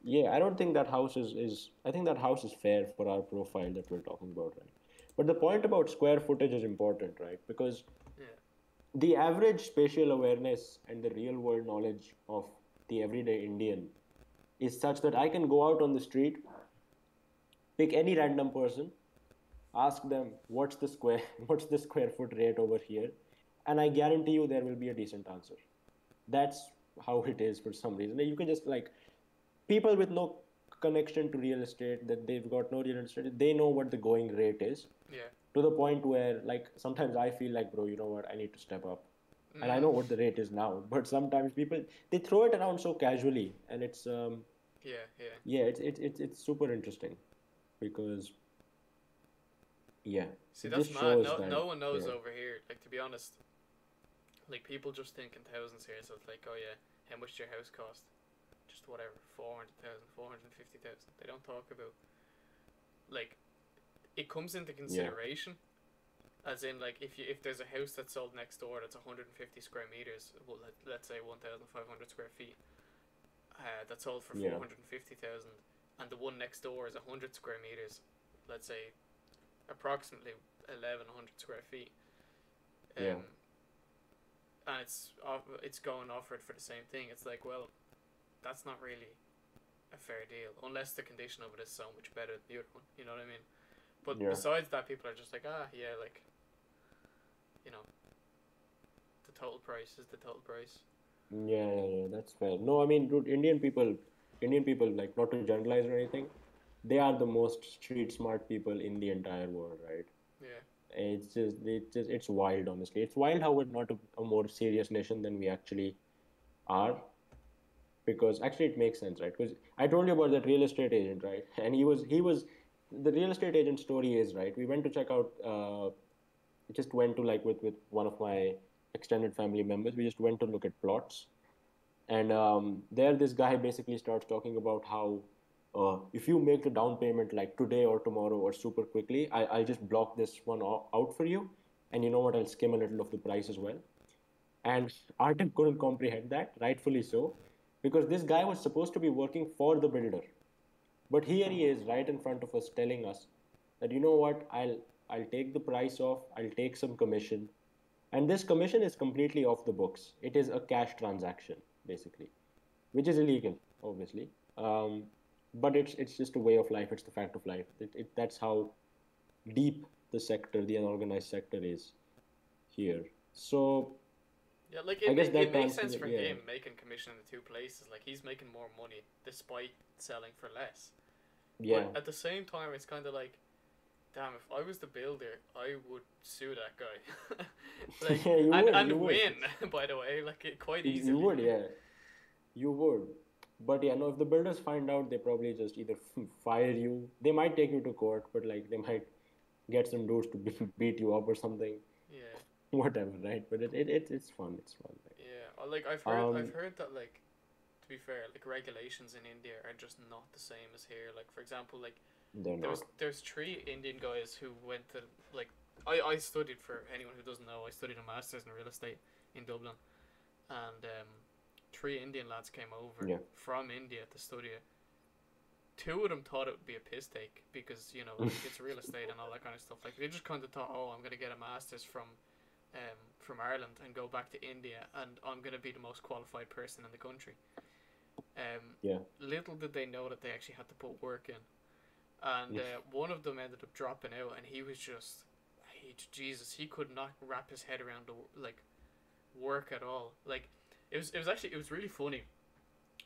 yeah, I don't think that house is I think that house is fair for our profile that we're talking about, right? But the point about square footage is important, right? Because Yeah. the average spatial awareness and the real world knowledge of the everyday Indian is such that I can go out on the street, pick any random person, ask them what's the square what's the square foot rate over here, and I guarantee you there will be a decent answer. That's how it is for some reason. You can just like people with no connection to real estate, that they've got no real estate, they know what the going rate is, Yeah. to the point where like sometimes I feel like, bro, you know what, I need to step up. And I Mm. know what the rate is now, but sometimes people, they throw it around so casually, and it's Yeah. Yeah. yeah, it's super interesting because yeah, See, it that's just mad. shows No, that no one knows yeah, over here. Like, to be honest, like people just think in thousands here. So it's like, oh yeah, how much did your house cost? Just whatever, 400,000, 450,000. They don't talk about like it comes into yeah, consideration. As in, like, if there's a house that's sold next door that's 150 square meters, well, let's say 1,500 square feet, that's sold for yeah, 450,000, and the one next door is 100 square meters, let's say approximately 1,100 square feet, yeah, um, and it's going offered for the same thing. It's like, well, that's not really a fair deal unless the condition of it is so much better than the other one. You know what I mean? But yeah. besides that, people are just like, yeah, like, you know, the total price is the total price. Yeah, that's fair. No, I mean, dude, Indian people, like, not to generalize or anything, they are the most street smart people in the entire world, right? Yeah, It's wild, honestly. It's wild how we're not a more serious nation than we actually are, because actually it makes sense, right? Because I told you about that real estate agent, right? And the real estate agent story is, right? We went to check out, just went to like with one of my extended family members. We just went to look at plots. And there, this guy basically starts talking about how if you make the down payment like today or tomorrow or super quickly, I'll just block this one out for you. And you know what? I'll skim a little of the price as well. And Artem couldn't comprehend that, rightfully so, because this guy was supposed to be working for the builder. But here he is right in front of us telling us that, you know what, I'll take the price off, I'll take some commission. And this commission is completely off the books. It is a cash transaction, basically, which is illegal, obviously. Um, but it's just a way of life. It's the fact of life. That's how deep the sector, the unorganized sector, is here. So yeah. Like I guess it that makes sense translates. for Yeah, him making commission in the two places. Like he's making more money despite selling for less. yeah. But at the same time, it's kind of like, damn, if I was the builder, I would sue that guy. Like, Yeah, you would, and you would, win, by the way, like quite you easily. would, yeah, you would. But yeah, no. If the builders find out, they probably just either fire you. They might take you to court, but like they might get some dudes to beat you up or something. Yeah, Whatever, right? But it's fun. It's fun. yeah. Like Right? I've heard that, like, to be fair, like regulations in India are just not the same as here. Like, for example, like They're not. there's three Indian guys who went to, like, I studied, for anyone who doesn't know, I studied a master's in real estate in Dublin, and three Indian lads came over Yeah. from India to study it. Two of them thought it would be a piss take because, you know, like, it's real estate and all that kind of stuff. Like, they just kind of thought, oh, I'm gonna get a master's from Ireland and go back to India, and I'm gonna be the most qualified person in the country. Yeah. Little did they know that they actually had to put work in, and one of them ended up dropping out, and he was just, Jesus, he could not wrap his head around the, like, work at all. Like, it was really funny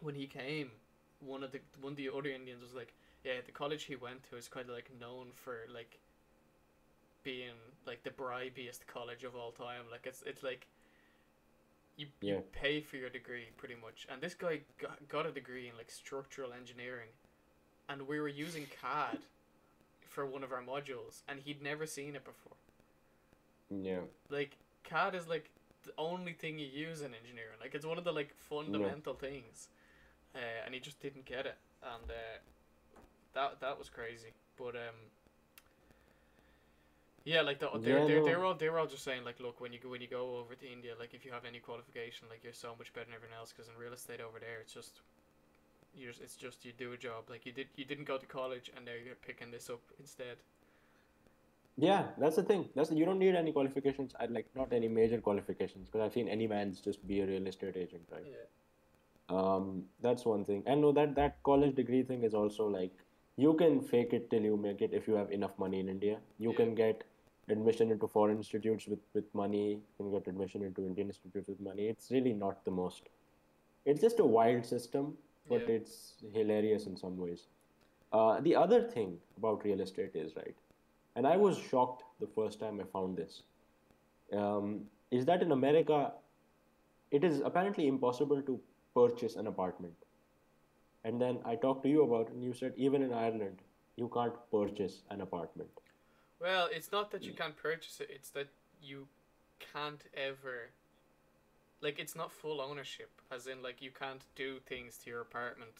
when he came. One of the other Indians was like, yeah, the college he went to is kind of like known for, like, being like the bribiest college of all time. Like, it's like you Yeah. pay for your degree pretty much, and this guy got a degree in, like, structural engineering, and we were using CAD for one of our modules, and he'd never seen it before. Yeah. Like, CAD is like the only thing you use in engineering. Like, it's one of the, like, Yeah. fundamental things, and he just didn't get it, and that was crazy. But yeah, like Yeah. No. they were all just saying, like, look, when you go over to India, like, if you have any qualification, like, you're so much better than everyone else, because in real estate over there, it's just you do a job. Like, you didn't go to college, and now you're picking this up instead. Yeah, that's the thing. You don't need any qualifications. I like not any major qualifications, because I've seen any man's just be a real estate agent, right? Yeah. That's one thing. And no, that college degree thing is also like you can fake it till you make it if you have enough money in India. You Yeah. can get admission into foreign institutes with money. You can get admission into Indian institutes with money. It's really not the most. It's just a wild system, but Yeah. it's hilarious in some ways. The other thing about real estate is, right, and I was shocked the first time I found this, is that in America it is apparently impossible to purchase an apartment. And then I talked to you about it, and you said even in Ireland, you can't purchase an apartment. Well, it's not that you can't purchase it; it's that you can't ever like it's not full ownership, as in like you can't do things to your apartment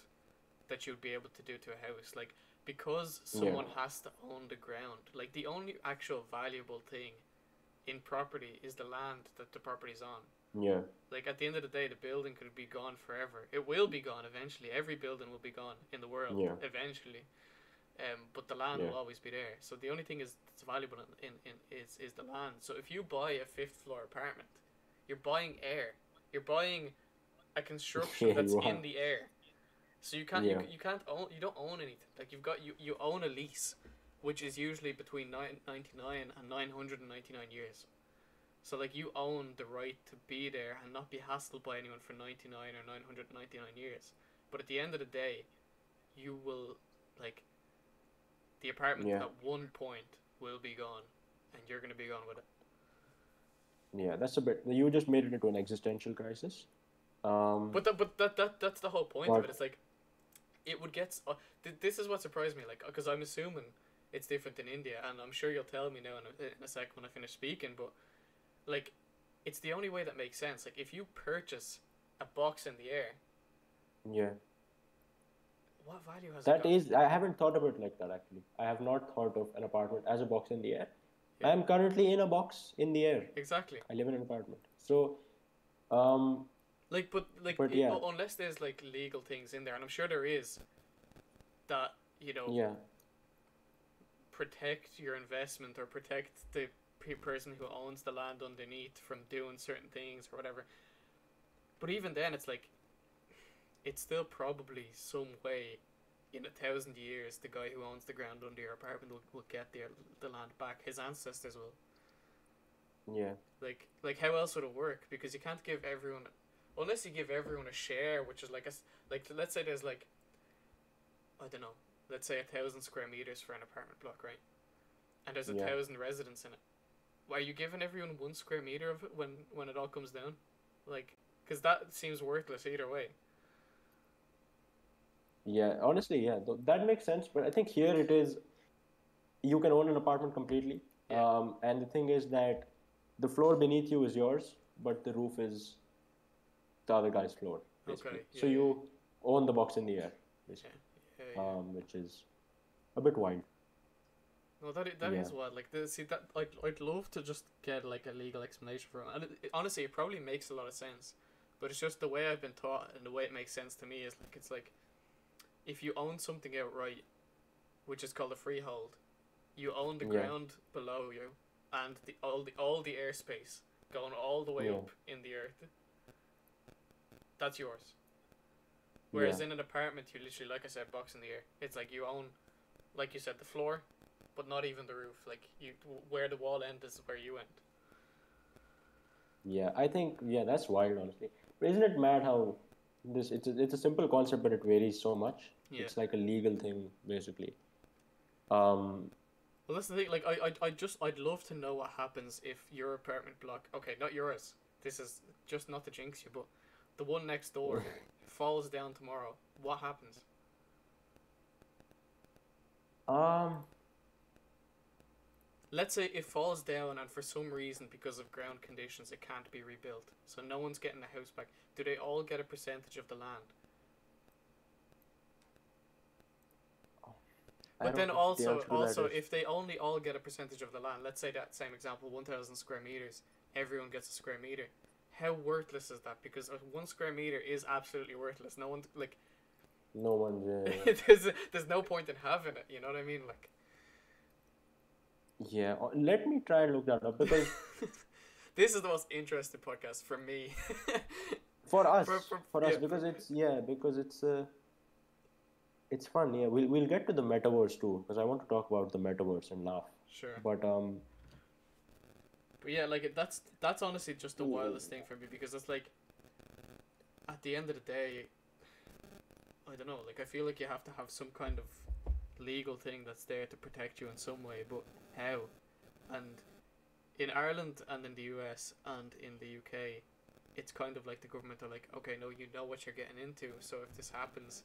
that you'd be able to do to a house. Like because Yeah, someone has to own the ground. Like the only actual valuable thing in property is the land that the property's on. yeah, Like at the end of the day, the building could be gone forever. It will be gone eventually. Every building will be gone in the world yeah, eventually. But the land yeah, will always be there. So the only thing is that's valuable in is the land. So if you buy a fifth floor apartment, you're buying air. You're buying a construction yeah. that's You are. in the air. So Yeah, you can't own you don't own anything. Like you own a lease, which is usually between 999 and 999 years. So like you own the right to be there and not be hassled by anyone for 99 or 999 years. But at the end of the day, you will like the apartment yeah, at one point will be gone, and you're gonna be gone with it. yeah. That's a bit. You just made it into an existential crisis. Um, That's the whole point of it. but It's like it would get. This is what surprised me, like because I'm assuming it's different in India, and I'm sure you'll tell me now in a sec when I finish speaking. But like, it's the only way that makes sense. Like if you purchase a box in the air, yeah, what value has it that got? is. I haven't thought about it like that actually. I have not thought of an apartment as a box in the air. I Yeah, am currently in a box in the air. exactly. I live in an apartment. So, um, Like, but yeah, unless there's like legal things in there, and I'm sure there is that yeah, protect your investment or protect the person who owns the land underneath from doing certain things or whatever. But even then, it's like it's still probably some way in 1,000 years the guy who owns the ground under your apartment will get the land back. His ancestors will. yeah, Like how else would it work? Because you can't give everyone, unless you give everyone a share, which is like like let's say there's like I don't know, let's say 1,000 square meters for an apartment block, right? And there's a yeah. thousand residents in it. Why are you giving everyone 1 square meter of it when it all comes down? Like, because that seems worthless either way. Yeah, honestly, yeah, that makes sense. But I think here it is, you can own an apartment completely. Yeah. And the thing is that the floor beneath you is yours, but the roof is the other guy's floor, basically. Okay. Yeah. So Yeah. you own the box in the air, Yeah. basically, Yeah. Yeah. which is a bit wild. No, that Yeah, is wild. Like, see that I'd love to just get like a legal explanation for it. And honestly, it probably makes a lot of sense, but it's just the way I've been taught and the way it makes sense to me is like it's like if you own something outright, which is called a freehold, you own the yeah, ground below you, and all the airspace going all the way yeah, up in the earth. That's yours. yeah, Whereas in an apartment, you literally, like I said, box in the air. It's like you own, like you said, the floor, but not even the roof. Like you, where the wall end is where you end. yeah. I think, yeah, that's wild, honestly. But isn't it mad how it's a simple concept, but it varies so much. Yeah. It's like a legal thing, basically. Um, Well, that's the thing. Like I'd love to know what happens if your apartment block. Okay, not yours. This is just not to jinx you, but the one next door falls down tomorrow. What happens? um, Let's say it falls down and for some reason because of ground conditions it can't be rebuilt. So no one's getting the house back. Do they all get a percentage of the land? I But don't then know. The answer to that also is if they only all get a percentage of the land, let's say that same example, 1,000 square meters, everyone gets a square meter. How worthless is that? Because 1 square meter is absolutely worthless. No one like no one's. there's no point in having it. You know what I mean? Like Yeah, let me try and look that up because this is the most interesting podcast for me. for us, for us, Yeah, because it's fun. Yeah, we'll get to the metaverse too because I want to talk about the metaverse and laugh. sure. But But yeah, like that's honestly just the wildest thing for me because it's like at the end of the day, I don't know. Like I feel like you have to have some kind of legal thing that's there to protect you in some way, but how? And in Ireland and in the US and in the UK, it's kind of like the government are like, okay, no, you know what you're getting into. So if this happens,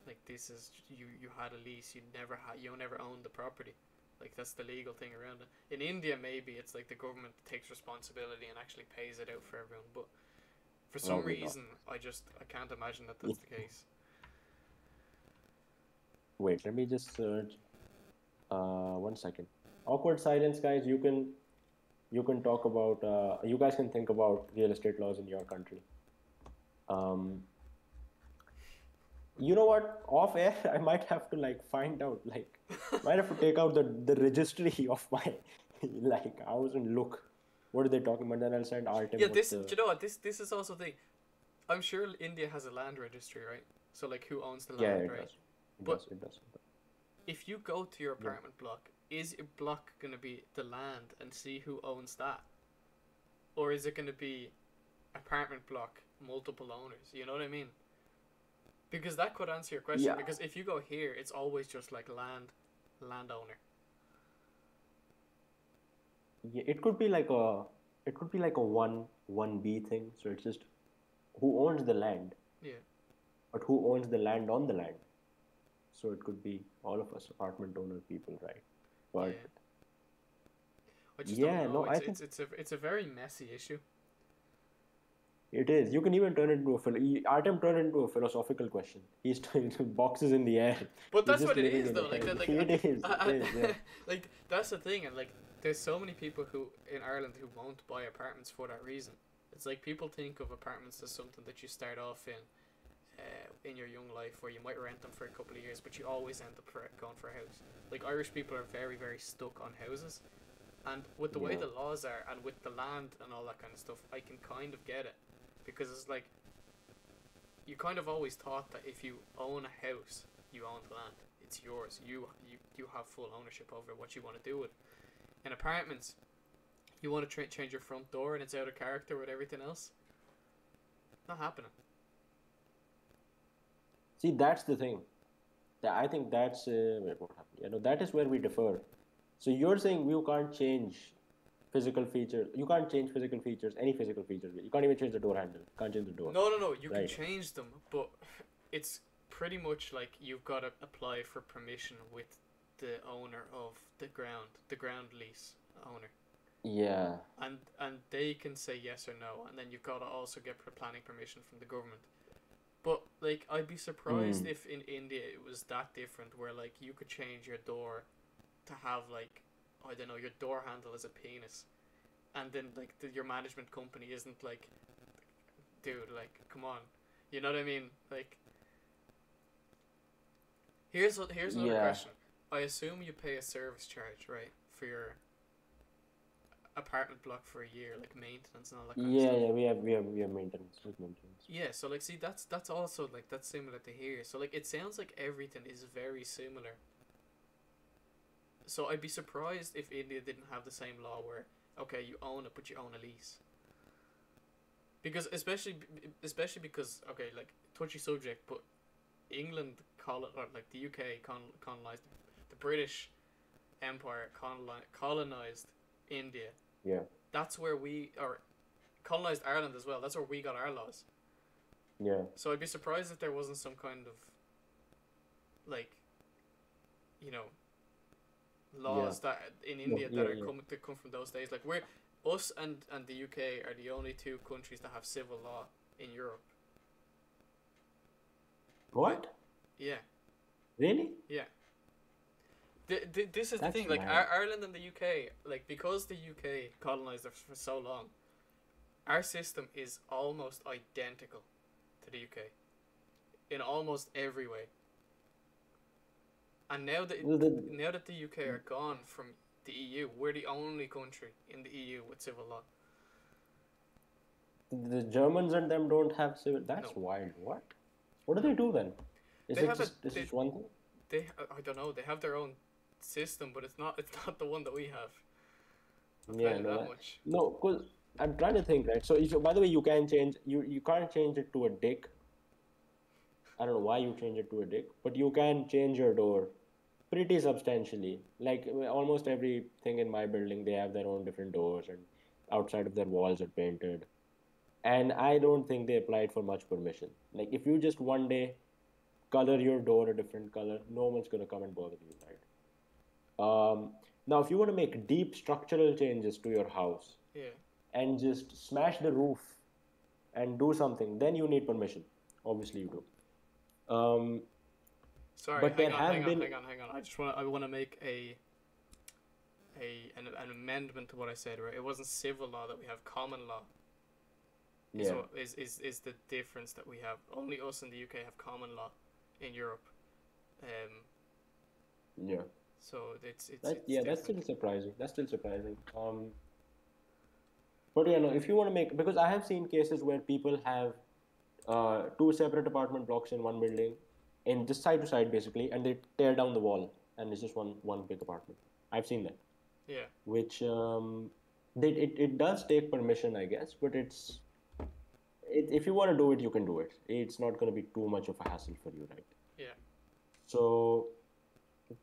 like this is you had a lease, you never owned the property. Like that's the legal thing around it. In India, maybe it's like the government takes responsibility and actually pays it out for everyone. But for some Probably not. reason, I can't imagine that that's the case. Wait, let me just search. 1 second. Awkward silence, guys. You can talk about. You guys can think about real estate laws in your country. Um, you know what? Off air, I might have to like find out. Like, might have to take out the registry of my like house and look. What are they talking about? Then I'll send Artem Yeah, what this. Do the. you know what? This is also the thing. I'm sure India has a land registry, right? So like, who owns the Yeah, land, it right? does. It But does. It does. if you go to your Yeah. apartment block, is your block gonna be the land and see who owns that, or is it gonna be apartment block multiple owners? You know what I mean? Because that could answer your question. Yeah. Because if you go here, it's always just like landowner. Yeah. It could be like a one B thing. So it's just who owns the land, Yeah, but who owns the land on the land. So it could be all of us apartment owner people, right? But yeah. I just don't yeah, know. no, I think It's a very messy issue. it is. You can even turn it into Artem turned it into a philosophical question. He's turning boxes in the air. But He's that's just what it living is, in the though. Like air. that, like It is. It is. Yeah. like that's the thing, and like there's so many people who in Ireland who won't buy apartments for that reason. It's like people think of apartments as something that you start off in your young life, where you might rent them for a couple of years, but you always end up going for a house. Like Irish people are very, very stuck on houses, and with the way Yeah. the laws are, and with the land and all that kind of stuff, I can kind of get it, because it's like you kind of always thought that if you own a house, you own the land. It's yours. You have full ownership over what you want to do with it. In apartments, you want to change your front door and it's out of character with everything else. Not happening. See, that's the thing. I think that's wait, what happened? Yeah, no, that is where we differ. So you're saying you can't change physical features. You can't change physical features, any physical features. You can't even change the door handle. Can't change the door. No, no, no. You can Right. change them, but it's pretty much like you've got to apply for permission with the owner of the ground lease owner, Yeah. and they can say yes or no, and then you've got to also get planning permission from the government. But like, I'd be surprised Mm. if in India it was that different, where like you could change your door to have like, I don't know, your door handle is a penis, and then like your management company isn't like, dude, like, come on, you know what I mean? Like, here's another Yeah. question. I assume you pay a service charge, right, for your apartment block for a year, like maintenance and all that kind of Yeah, stuff. yeah, we have maintenance, with maintenance. Yeah, so like, see, that's also like that's similar to here. So like, it sounds like everything is very similar. So I'd be surprised if India didn't have the same law where, okay, you own it, but you own a lease. Because especially because, okay, like, touchy subject, but England or like the UK colonized the British Empire colonized India. Yeah. That's where we or colonized Ireland as well. That's where we got our laws. Yeah. So I'd be surprised if there wasn't some kind of like, you know, Yeah. laws that in No, India yeah, that are yeah. come from those days. Like, we're us and the UK are the only two countries that have civil law in Europe. What? Yeah, Really? yeah. This is the That's thing. Like, mad. Ireland and the UK, like, because the UK colonized us for so long, our system is almost identical to the UK in almost every way. And now that the UK are gone from the EU, we're the only country in the EU with civil law. The Germans and them don't have civil. That's No. wild. What? What do they do then? Is They it have just this is one thing? I don't know. They have their own system, but it's not the one that we have. I'll Yeah, tell you no, that much. no, cause I'm trying to think, right? So, by the way, you can change. You can't change it to a dick. I don't know why you change it to a dick, but you can change your door pretty substantially. Like almost everything in my building, they have their own different doors, and outside of their walls are painted. And I don't think they applied for much permission. Like if you just one day color your door a different color, no one's gonna come and bother you, right? Now, if you want to make deep structural changes to your house Yeah. and just smash the roof and do something, then you need permission. Obviously, you do. Sorry, But there have been, hang on. I want to make an amendment to what I said. Right, it wasn't civil law that we have common law. yeah, Is the difference that we have? Only us in the UK have common law. In Europe, um, yeah. so it's Yeah, that's different. still surprising. That's still surprising. But yeah, no, if you want to make, because I have seen cases where people have two separate apartment blocks in one building, in just side to side basically, and they tear down the wall, and it's just one big apartment. I've seen that, Yeah, which it does take permission, I guess, but if you want to do it, you can do it. It's not going to be too much of a hassle for you, right? yeah. So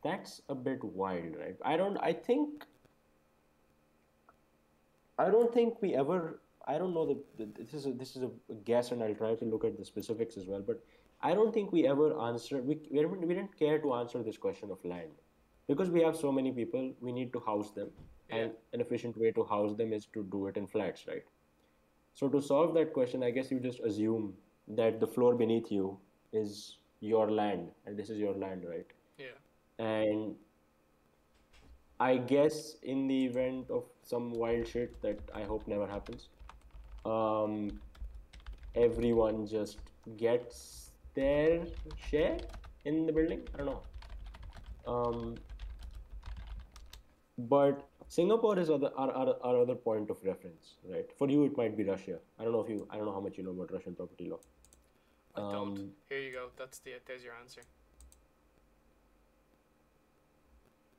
that's a bit wild, right? I don't think we ever. I don't know this is a guess, and I'll try to look at the specifics as well. But I don't think we ever answered. We didn't care to answer this question of land because we have so many people. We need to house them, Yeah. and an efficient way to house them is to do it in flats, right? So to solve that question, I guess you just assume that the floor beneath you is your land, and this is your land, right? Yeah. And I guess in the event of some wild shit that I hope never happens, um, everyone just gets their share in the building. I don't know. Um, but Singapore is our other point of reference, right? For you, it might be Russia. I don't know how much you know about Russian property law. I don't. Um, Here you go. There's your answer.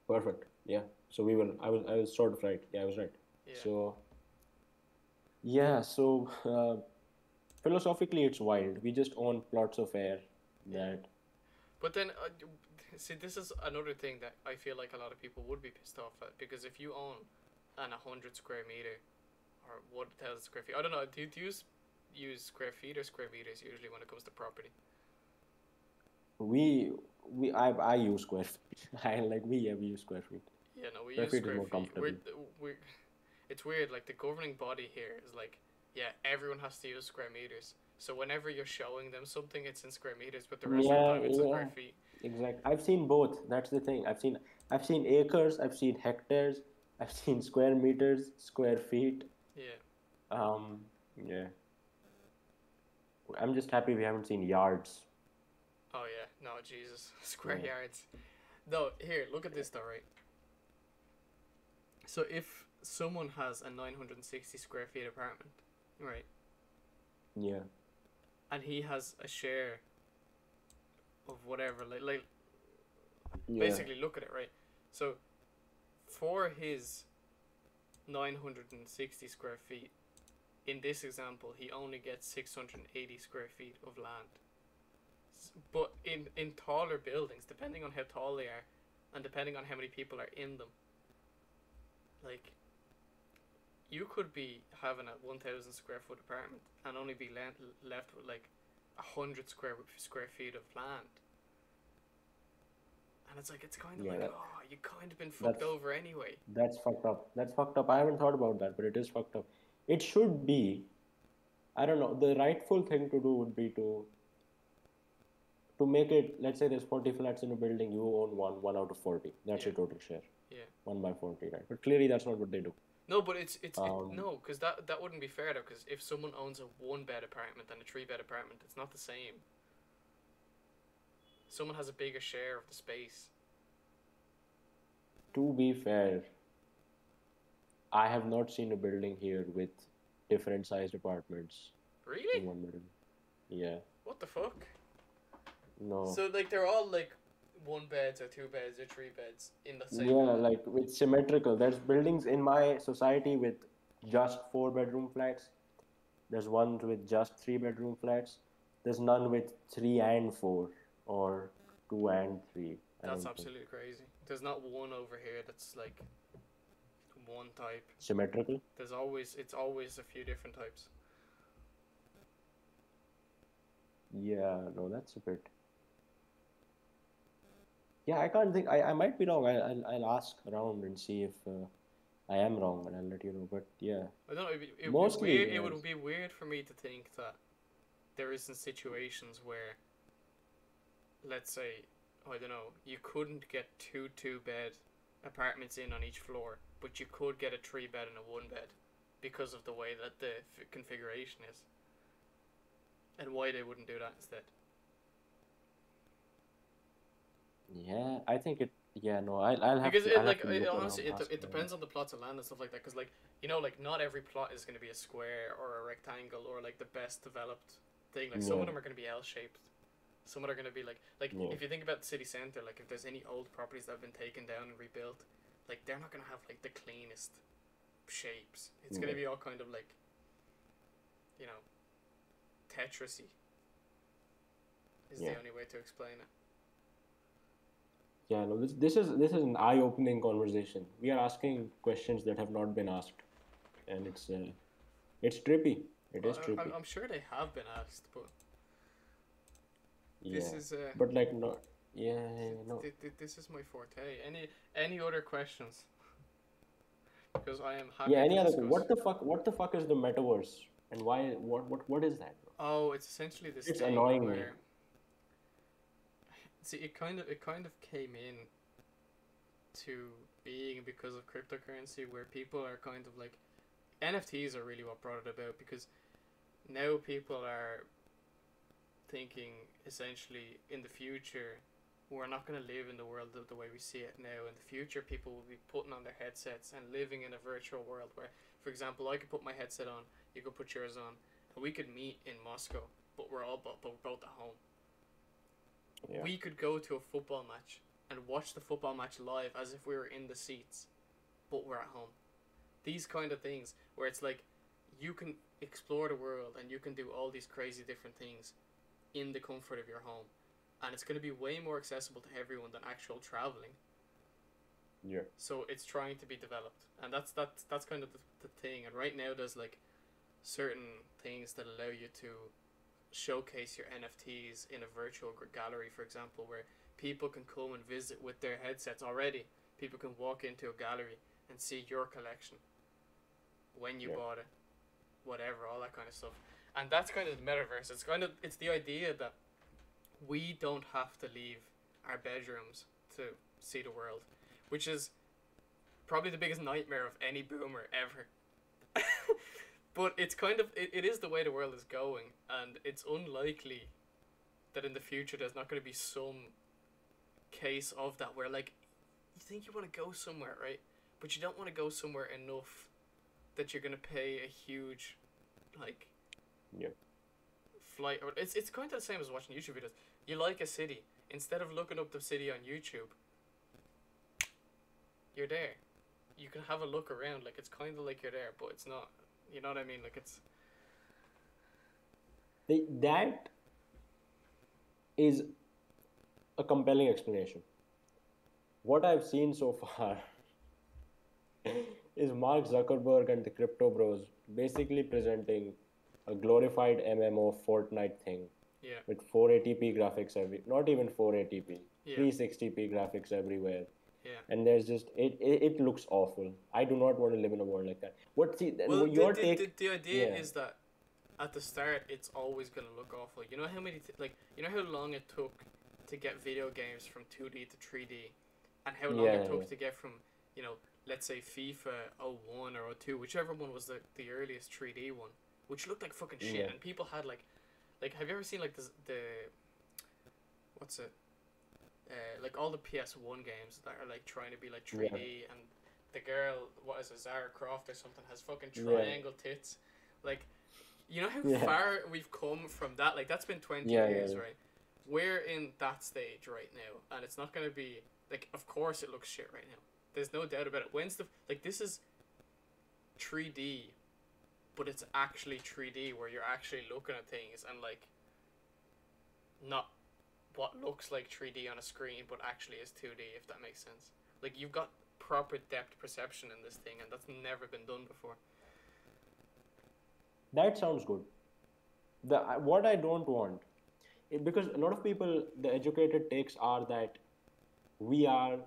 Perfect. Yeah. So we were. I was sort of right. Yeah, I was right. Yeah. So yeah. So philosophically, it's wild. We just own plots of air Yeah. that. But then, see, this is another thing that I feel like a lot of people would be pissed off at because if you own an 100 square meter or 1,000 square feet, I don't know. Do you use square feet or square meters usually when it comes to property? We I use square feet. I like we have used square feet. Yeah, no, we Square use feet is square more feet. comfortable. We're it's weird. Like the governing body here is like, yeah, everyone has to use square meters. So whenever you're showing them something, it's in square meters, but the rest of the Yeah, time it's in yeah, square feet. exactly. I've seen both. That's the thing. I've seen acres. I've seen hectares. I've seen square meters, square feet. Yeah. Yeah. I'm just happy we haven't seen yards. Oh yeah. No, Jesus. Square Yeah. yards. No, here, look at this though, right? So if someone has a 960 square feet apartment, right, Yeah. and he has a share of whatever, like Yeah. basically look at it, right? So for his 960 square feet, in this example, he only gets 680 square feet of land. But in taller buildings, depending on how tall they are, and depending on how many people are in them, like you could be having a 1,000 square foot apartment and only be left with like 100 square feet of land, and it's like it's kind of Yeah. like oh you kind of been fucked That's over anyway. that's fucked up. That's fucked up. I haven't thought about that, but it is fucked up. It should be. I don't know. The rightful thing to do would be to make it. Let's say there's 40 flats in a building. You own one out of 40. That's Yeah, your total share. yeah. 1 by 40, right? But clearly that's not what they do. No, but Um, no, because that wouldn't be fair though. Because if someone owns a one bed apartment and a three bed apartment, it's not the same. Someone has a bigger share of the space. to be fair, I have not seen a building here with different sized apartments Really? in one building. Yeah. What the fuck? No. So like they're all like one beds or two beds or three beds in the same Yeah, building. like with symmetrical. There's buildings in my society with just 4 bedroom flats. There's ones with just 3 bedroom flats. There's none with three and four or two and three. I That's don't think absolutely crazy. There's not one over here that's like one type. symmetrical. It's always a few different types. Yeah, no, that's a bit. Yeah, I can't think. I might be wrong. I'll ask around and see if I am wrong, and I'll let you know. But yeah, I don't know. mostly It yes. would be weird for me to think that there isn't situations where, let's say, I don't know, you couldn't get two-bed apartments in on each floor, but you could get a 3 bed and a 1 bed because of the way that the configuration is, and why they wouldn't do that instead. Yeah, I think it. Yeah, no, I'll have Because to it I'll have like to look honestly around, ask it around. depends on the plots of land and stuff like that. Because like like not every plot is going to be a square or a rectangle or like the best developed thing. Like some of Yeah, them are going to be L shaped. Some are going to be like yeah, if you think about the city center, like if there's any old properties that have been taken down and rebuilt, like they're not going to have like the cleanest shapes. It's going yeah, to be all kind of like, you know, Tetrisy is yeah. the only way to explain it. Yeah, no, this is an eye-opening conversation. We are asking questions that have not been asked, and it's trippy. It Well, is trippy. I'm sure they have been asked, but this Yeah, is but like not. Yeah, no. this is my forte. Any other questions? Because I am Yeah, happy to any other? discuss. What the fuck? What the fuck is the metaverse, and why? What is that, bro? Oh, it's essentially this It's thing annoying me. where see it kind of came in to being because of cryptocurrency, where people are kind of like NFTs are really what brought it about because now people are thinking essentially in the future we're not going to live in the world the way we see it now. In the future, people will be putting on their headsets and living in a virtual world where, for example, I could put my headset on, you could put yours on, and we could meet in Moscow, but we're both at home. Yeah, We could go to a football match and watch the football match live as if we were in the seats, but we're at home. These kind of things where it's like you can explore the world and you can do all these crazy different things in the comfort of your home, and it's going to be way more accessible to everyone than actual traveling. yeah, So it's trying to be developed, and that's kind of the thing. And right now, there's like certain things that allow you to showcase your NFTs in a virtual gallery, for example, where people can come and visit with their headsets already. People can walk into a gallery and see your collection, when you yeah, bought it, whatever, all that kind of stuff. And that's kind of the metaverse. It's the idea that we don't have to leave our bedrooms to see the world, which is probably the biggest nightmare of any boomer ever. But it's kind of it is the way the world is going, and it's unlikely that in the future there's not going to be some case of that where like you think you want to go somewhere, right? But you don't want to go somewhere enough that you're going to pay a huge like yeah, flight. Or it's kind of the same as watching YouTube videos. You like a city, instead of looking up the city on YouTube, you're there. You can have a look around, like it's kind of like you're there, but it's not. You know what I mean? Like it's that is a compelling explanation. What I've seen so far is Mark Zuckerberg and the crypto bros basically presenting a glorified MMO Fortnite thing yeah, with 480p graphics not even 480p, yeah, 360p graphics everywhere. yeah. And there's just it looks awful. I do not want to live in a world like that. What see then Well, your take? the idea Yeah, is that at the start it's always gonna look awful. You know how you know how long it took to get video games from 2D to 3D, and how long it yeah, took to get from you know let's say FIFA '01 or '02, whichever one was the earliest 3D one, which looked like fucking shit, yeah, and people had like have you ever seen like the what's it like all the PS1 games that are like trying to be like yeah, 3D, and the girl, what is it, Zara Croft or something, has fucking yeah, triangle tits. Like, you know how yeah, far we've come from that? Like, that's been 20 yeah, yeah, years, yeah. right? We're in that stage right now, and it's not going to be, like, of course it looks shit right now. There's no doubt about it. When's the, like, this is 3D, but it's actually 3D where you're actually looking at things and like not what looks like 3D on a screen but actually is 2D, if that makes sense. Like you've got proper depth perception in this thing, and that's never been done before. That sounds good. What I don't want, because a lot of people, the educated takes are that VR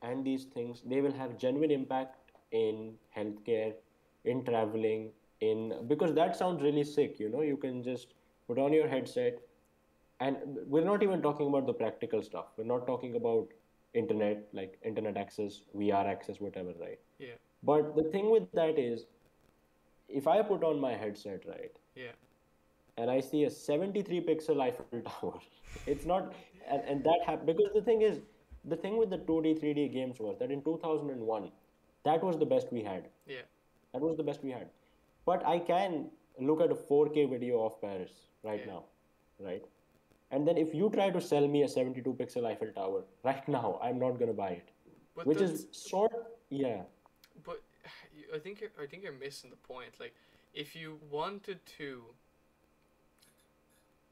and these things, they will have genuine impact in healthcare, in traveling, in because that sounds really sick. You can just put on your headset, and we're not even talking about the practical stuff. We're not talking about internet, like internet access, VR access, whatever, right? Yeah, But the thing with that is, if I put on my headset, right, yeah, and I see a 73 pixel Eiffel Tower. It's not, and that because the thing with the 2D, 3D games was that in 2001, that was the best we had. yeah, That was the best we had. But I can look at a 4K video of Paris right yeah. now, right? And then if you try to sell me a 72 pixel Eiffel Tower right now, I'm not gonna buy it. But Which is that's sort, yeah, but I think you're missing the point. Like, if you wanted to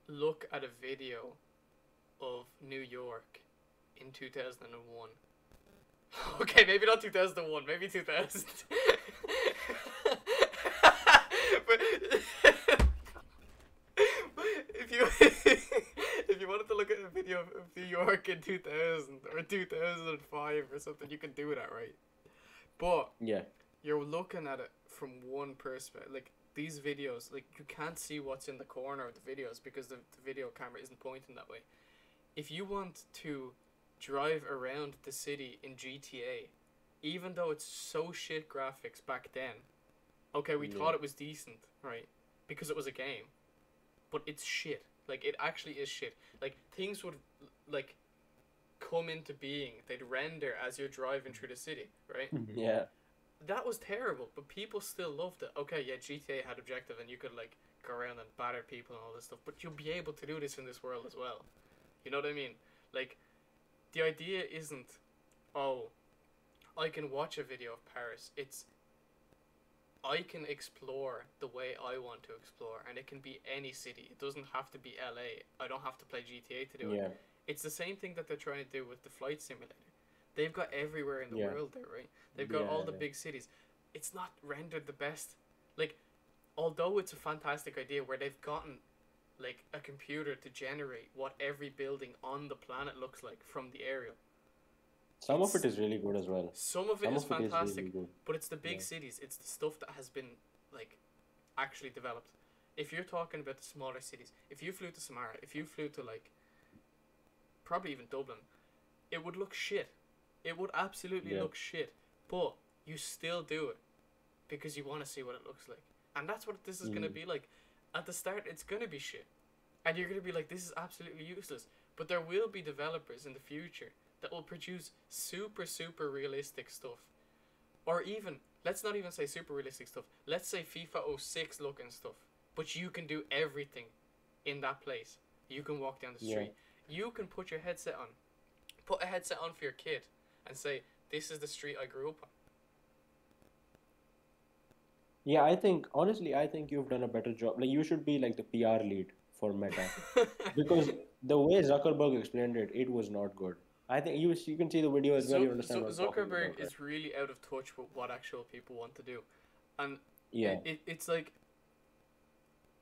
look at a video of New York in 2001. Okay, maybe not 2001, maybe 2000. But if you if you wanted to look at a video of New York in 2000 or 2005 or something, you can do that, right? But yeah, you're looking at it from one perspective. Like these videos, like you can't see what's in the corner of the videos because the video camera isn't pointing that way. If you want to drive around the city in GTA, even though it's so shit graphics back then, okay, we yeah, thought it was decent, right? Because it was a game, but it's shit. Like it actually is shit. Like things would like come into being. They'd render as you're driving through the city, right? yeah, That was terrible, but people still loved it. Okay, yeah, GTA had objective, and you could like go around and batter people and all this stuff, but you'll be able to do this in this world as well. You know what I mean? Like, the idea isn't, oh, I can watch a video of Paris. It's I can explore the way I want to explore, and it can be any city. It doesn't have to be LA. I don't have to play GTA to do it. yeah, It's the same thing that they're trying to do with the flight simulator. They've got everywhere in the yeah, world there, right? They've got all yeah, the big cities. It's not rendered the best. Like, although it's a fantastic idea where they've gotten like a computer to generate what every building on the planet looks like from the aerial. Some of It's it is really good as well. some of it Some is of it is really fantastic, good. but it's the big Yeah. cities. It's the stuff that has been like actually developed. If you're talking about the smaller cities, if you flew to Samara, if you flew to like probably even Dublin, it would look shit. It would absolutely Yeah. look shit, but you still do it because you want to see what it looks like. And that's what this is going to Mm. be like. At the start, it's going to be shit. And you're going to be like, this is absolutely useless. But there will be developers in the future that will produce super, super realistic stuff. Or even, let's not even say super realistic stuff. Let's say FIFA '06 looking stuff. But you can do everything in that place. You can walk down the Yeah. street. You can put your headset on. Put a headset on for your kid and say, this is the street I grew up on. Yeah, honestly, I think you've done a better job. Like, you should be like the PR lead for Meta. Because the way Zuckerberg explained it, it was not good. I think you can see the video as well, you understand what I'm talking Zuckerberg about, right? is really out of touch with what actual people want to do. And Yeah, it's like,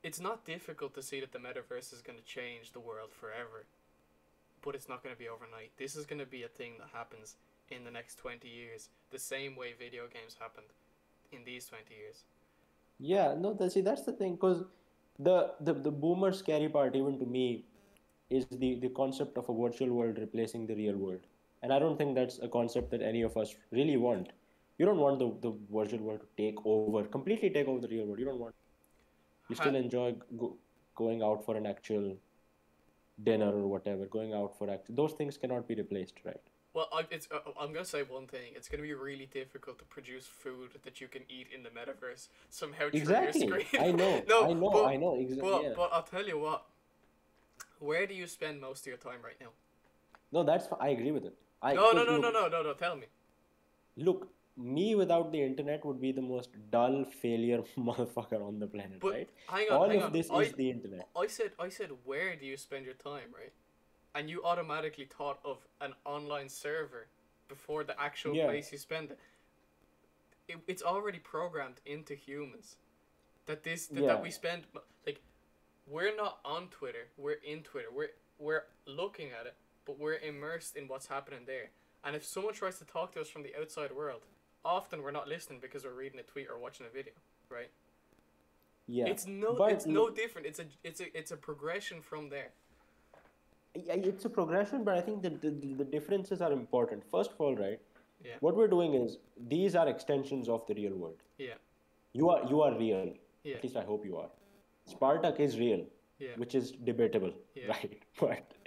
it's not difficult to see that the metaverse is going to change the world forever. But it's not going to be overnight. This is going to be a thing that happens in the next 20 years. The same way video games happened in these 20 years. yeah. No, that's the thing. Because the boomer scary part, even to me, is the concept of a virtual world replacing the real world. And I don't think that's a concept that any of us really want. You don't want the virtual world to completely take over the real world. You don't want. You Ha- still enjoy going out for an actual dinner or whatever, going out for those things cannot be replaced, right? well, I'm going to say one thing. It's going to be really difficult to produce food that you can eat in the metaverse somehow through your Exactly. screen. I know. No, I know. I know. Exactly. Yeah. but I'll tell you what. Where do you spend most of your time right now? No, I agree with it. No, Because look, no. Tell me. look. me without the internet would be the most dull failure motherfucker on the planet, But right? hang on, All hang of on. this is the internet. I said where do you spend your time, right? And you automatically thought of an online server before the actual Yeah, place you spend it. It's already programmed into humans that that yeah, we spend like we're not on Twitter, we're in Twitter. We're looking at it, but we're immersed in what's happening there. And if someone tries to talk to us from the outside world, often we're not listening because we're reading a tweet or watching a video, right? yeah. It's But no different. It's a progression from there. yeah, it's a progression, but I think that the differences are important. First of all, right, Yeah. what we're doing is these are extensions of the real world. Yeah. You are real. Yeah. At least I hope you are. Spartak is real, Yeah. which is debatable, Yeah. right? But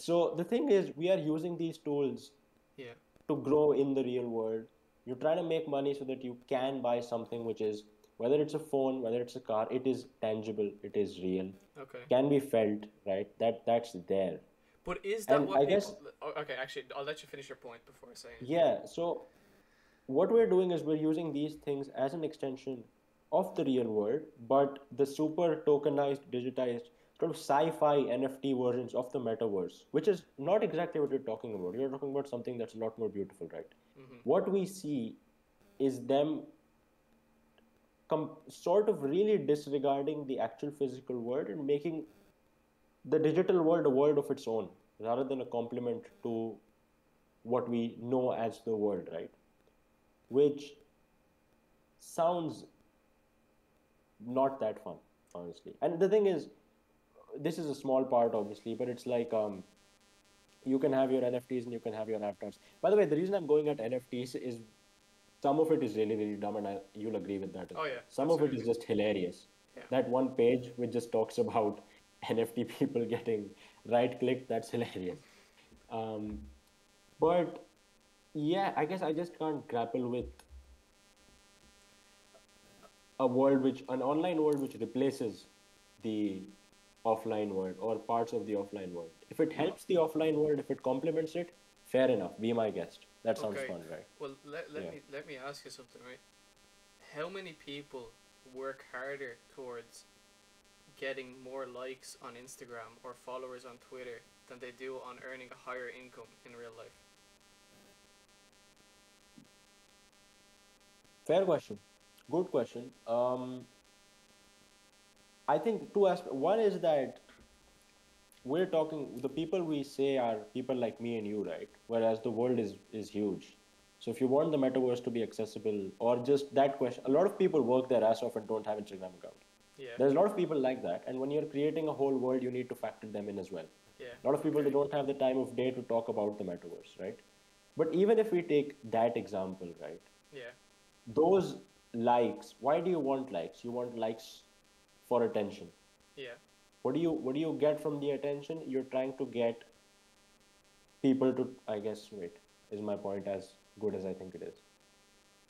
so the thing is, we are using these tools Yeah. to grow in the real world. You're trying to make money so that you can buy something which is, whether it's a phone, whether it's a car, it is tangible, it is real, Okay. can be felt, right? That's there. But is that And what I people? guess, Okay, actually, I'll let you finish your point before I say anything. yeah, so what we're doing is we're using these things as an extension of the real world, but the super tokenized, digitized, sort of sci-fi NFT versions of the metaverse, which is not exactly what you're talking about. You're talking about something that's a lot more beautiful, right? Mm-hmm. What we see is them sort of really disregarding the actual physical world and making the digital world a world of its own rather than a complement to what we know as the world, right? Which sounds not that fun, honestly. And the thing is, this is a small part, obviously, but it's like you can have your NFTs and you can have your avatars. By the way, the reason I'm going at NFTs is some of it is really, really dumb, and you'll agree with that as Oh well. yeah, Some of it is absolutely. just hilarious. Yeah. That one page which just talks about NFT people getting right clicked, that's hilarious. Um, but yeah, I guess I just can't grapple with an online world which replaces the offline world or parts of the offline world. If it No. helps the offline world, if it complements it, fair enough. Be my guest. That sounds Okay. fun, right? Well, let, let Yeah. me let me ask you something, right? How many people work harder towards getting more likes on Instagram or followers on Twitter than they do on earning a higher income in real life? Fair question. Good question. I think two aspects. One is that we're talking, the people we say are people like me and you, right? Whereas the world is huge. So if you want the metaverse to be accessible, or just that question, a lot of people work their ass off and don't have Instagram account. Yeah. There's a lot of people like that, and when you're creating a whole world, you need to factor them in as well. Yeah. A lot of people, they Okay. don't have the time of day to talk about the metaverse, right? But even if we take that example, right, Yeah. those likes, why do you want likes? You want likes for attention. Yeah. What do you get from the attention? You're trying to get people to, I guess, wait, is my point as good as I think it is?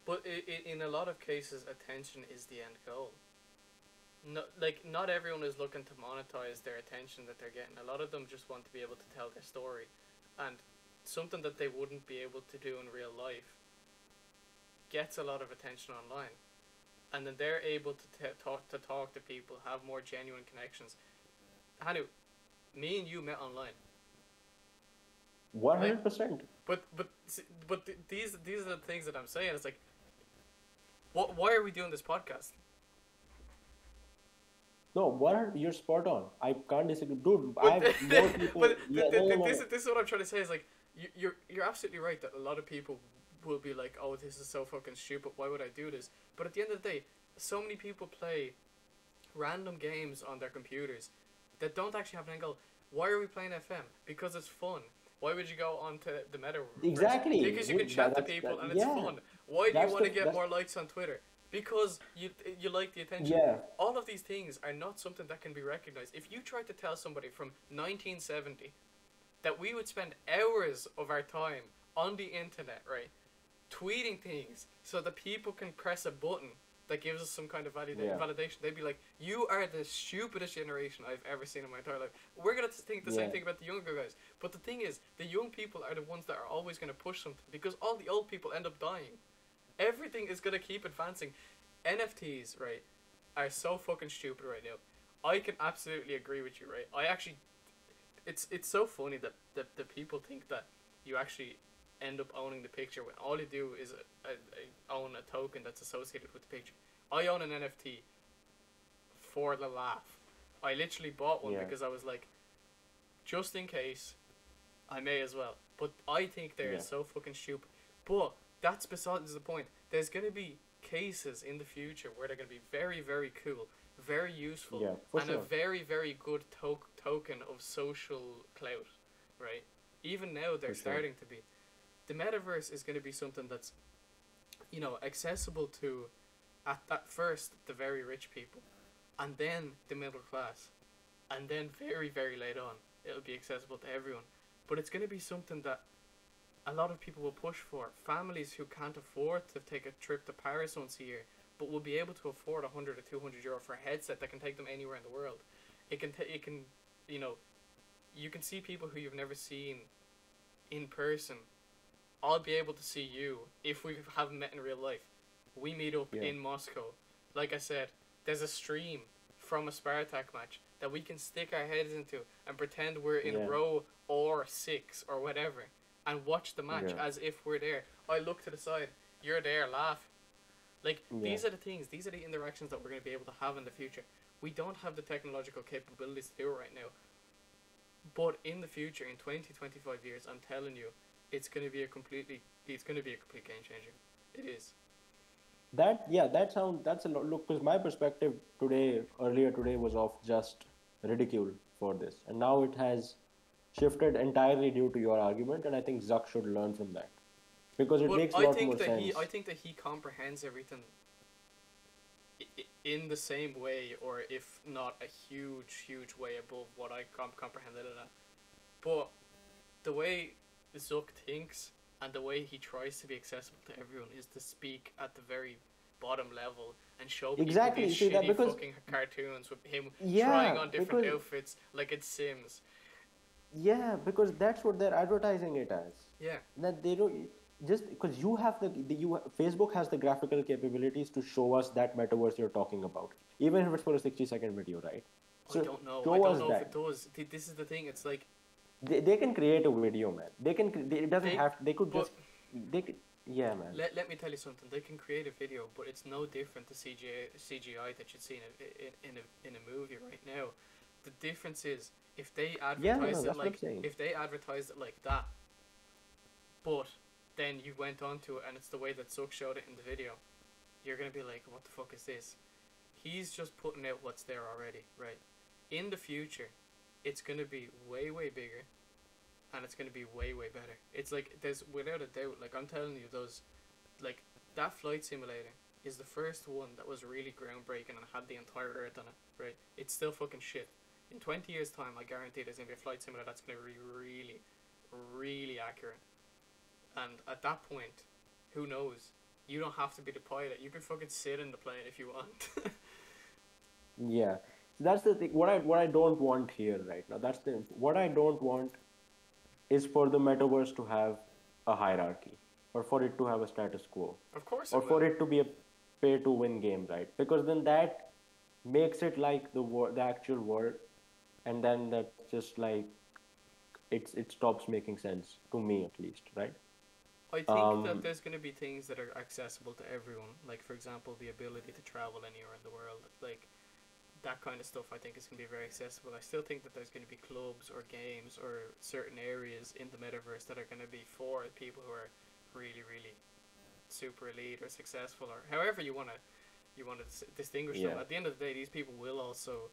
But in a lot of cases, attention is the end goal. No, like not everyone is looking to monetize their attention that they're getting. A lot of them just want to be able to tell their story, and something that they wouldn't be able to do in real life gets a lot of attention online, and then they're able to talk to people, have more genuine connections. Hanu, me and you met online, right? 100%. These are the things that I'm saying. It's like, what? Why are we doing this podcast? No, you're spot on. I can't disagree. Dude, But I've more people. Yeah, no, no, no, no. this is what I'm trying to say is like you're absolutely right that a lot of people will be like, oh, this is so fucking stupid. Why would I do this? But at the end of the day, so many people play random games on their computers that don't actually have an end goal. Why are we playing FM? Because it's fun. Why would you go onto the metaverse? Exactly. Because you can chat to people and it's Yeah. fun. Why do you That's want to get that's more likes on Twitter? Because you like the attention. yeah. All of these things are not something that can be recognized. If you try to tell somebody from 1970 that we would spend hours of our time on the internet, right, tweeting things so that people can press a button that gives us some kind of Yeah. validation, they'd be like, you are the stupidest generation I've ever seen in my entire life. We're going to think the same Yeah. thing about the younger guys. But the thing is, the young people are the ones that are always going to push something because all the old people end up dying. Everything is gonna keep advancing. NFTs, right, are so fucking stupid right now. I can absolutely agree with you, right? I actually, it's so funny that the people think that you actually end up owning the picture when all you do is own a token that's associated with the picture. I own an NFT for the laugh. I literally bought one Yeah, because I was like, just in case, I may as well. But I think they're yeah, so fucking stupid. But that's besides the point. There's gonna be cases in the future where they're gonna be very, very cool, very useful, yeah, for and a sure. very, very good token of social clout, right? Even now they're For sure. starting to be. The metaverse is going to be something that's, accessible to, at first, the very rich people, and then the middle class, and then very, very late on, it'll be accessible to everyone. But it's going to be something that a lot of people will push for. Families who can't afford to take a trip to Paris once a year, but will be able to afford 100 or 200 euro for a headset that can take them anywhere in the world. It can, you know, you can see people who you've never seen in person. I'll be able to see you if we haven't met in real life. We meet up Yeah, in Moscow. Like I said, there's a stream from a Spartak match that we can stick our heads into and pretend we're in yeah, row or six or whatever and watch the match yeah, as if we're there. I look to the side, you're there, laugh. Like, yeah. these are the things, these are the interactions that we're going to be able to have in the future. We don't have the technological capabilities to do it right now. But in the future, in 20, 25 years, I'm telling you, it's going to be a complete game changer. It is. That, yeah, that's a lot. Look, because my perspective earlier today, was of just ridicule for this, and now it has shifted entirely due to your argument, and I think Zuck should learn from that because it But makes a lot more I sense. think that he comprehends everything in the same way, or if not a huge, huge way above what I comprehended it at. But the way Zuck thinks and the way he tries to be accessible to everyone is to speak at the very bottom level and show people these Exactly. See that shitty because fucking cartoons with him trying yeah, on different because outfits like it's Sims. yeah, because that's what they're advertising it as. Yeah. That they don't just because you have Facebook has the graphical capabilities to show us that metaverse you're talking about, even if it's for a 60-second video, right? I So don't know. I show don't us know if it that. does. This is the thing. It's like They can create a video, man. It doesn't they, have, they could but just, they could, yeah, man. let me tell you something. They can create a video, but it's no different to CGI that you'd see in a movie right now. The difference is if they Yeah, no, no, advertised it that's what I'm like saying. if they advertised it like that, but then you went on to it and it's the way that Zuck showed it in the video, you're gonna be like, what the fuck is this? He's just putting out what's there already, right? In the future, it's gonna be way way bigger, and it's gonna be way way better. It's like there's without a doubt. Like I'm telling you, like that flight simulator is the first one that was really groundbreaking and had the entire Earth on it. Right? It's still fucking shit. In 20 years' time, I guarantee there's gonna be a flight simulator that's gonna be really, really accurate. And at that point, who knows? You don't have to be the pilot. You can fucking sit in the plane if you want. Yeah. So that's the thing. What I don't want here right now. That's the what I don't want is for the metaverse to have a hierarchy, or for it to have a status quo, Of course or it for will. it to be a pay to win game, right? Because then that makes it like the actual world, and then that's just like it stops making sense to me at least, right? I think that Um, there's going to be things that are accessible to everyone. Like, for example, the ability to travel anywhere in the world. Like, that kind of stuff I think is going to be very accessible. I still think that there's going to be clubs or games or certain areas in the metaverse that are going to be for people who are really, really super elite or successful or however you want to distinguish them. yeah, At the end of the day, these people will also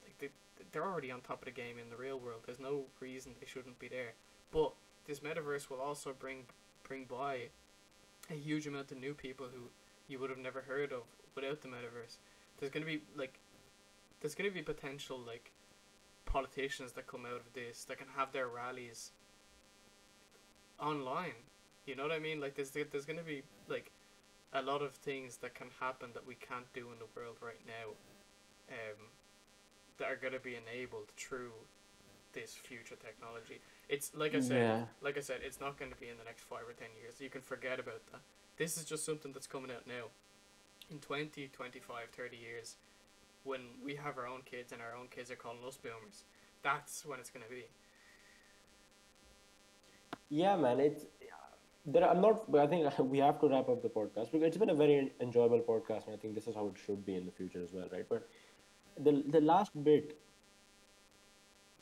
like they're already on top of the game in the real world. There's no reason they shouldn't be there. But this metaverse will also bring by a huge amount of new people who you would have never heard of without the metaverse. There's gonna be like there's gonna be potential like politicians that come out of this that can have their rallies online. You know what I mean? Like there's gonna be like a lot of things that can happen that we can't do in the world right now, that are gonna be enabled through this future technology. It's like I said, Yeah. it's not going to be in the next 5 or 10 years. You can forget about that. This is just something that's coming out now. In 20, 25, 30 years, when we have our own kids and our own kids are calling us boomers, that's when it's going to be. Yeah, man. It's there. I'm not. But I think we have to wrap up the podcast because it's been a very enjoyable podcast, and I think this is how it should be in the future as well, right? But the last bit,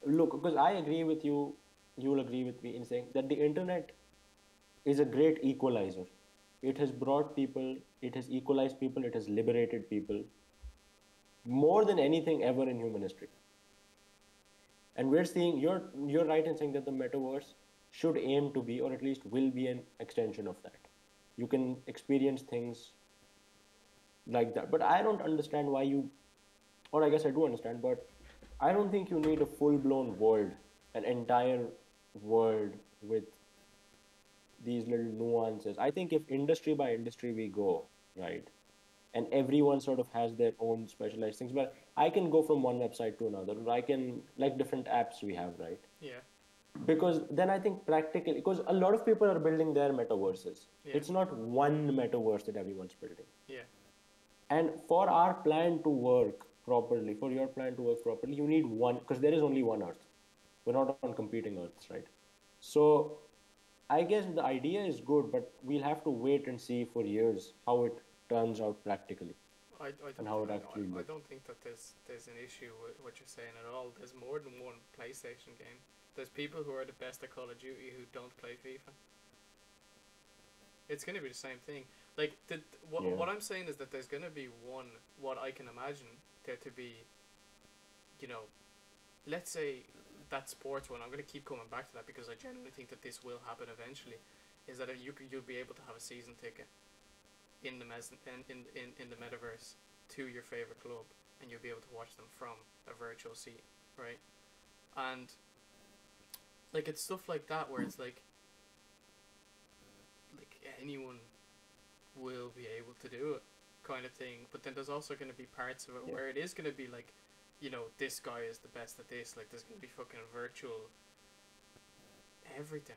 look, because I agree with you, you will agree with me in saying that the internet is a great equalizer. It has brought people, it has equalized people, it has liberated people more than anything ever in human history. And we're seeing you're right in saying that the metaverse should aim to be, or at least will be, an extension of that. You can experience things like that. But I don't understand why you, or I guess I do understand, but I don't think you need a full blown world, an entire world with these little nuances. I think if industry by industry we go, right, and everyone sort of has their own specialized things, but I can go from one website to another, or I can, like different apps we have, right? Yeah, Because then I think practically, because a lot of people are building their metaverses. yeah, It's not one metaverse that everyone's building. yeah. And for our plan to work properly, for your plan to work properly, you need one, because there is only one Earth. We're not on competing Earths, right? So I guess the idea is good, but we'll have to wait and see for years how it turns out practically and how it actually I looks. don't think that there's an issue with what you're saying at all. There's more than one PlayStation game. There's people who are the best at Call of Duty who don't play FIFA. It's gonna be the same thing. Like Yeah. what I'm saying is that there's gonna be one. What I can imagine there to be, you know, let's say that sports one. I'm gonna keep coming back to that because I genuinely think that this will happen eventually. Is that you'll be able to have a season ticket in the in the metaverse to your favorite club, and you'll be able to watch them from a virtual seat, right? And like it's stuff like that where it's like anyone will be able to do it, kind of thing. But then there's also going to be parts of it Yeah. where it is going to be like, this guy is the best at this. Like there's going to be fucking virtual everything.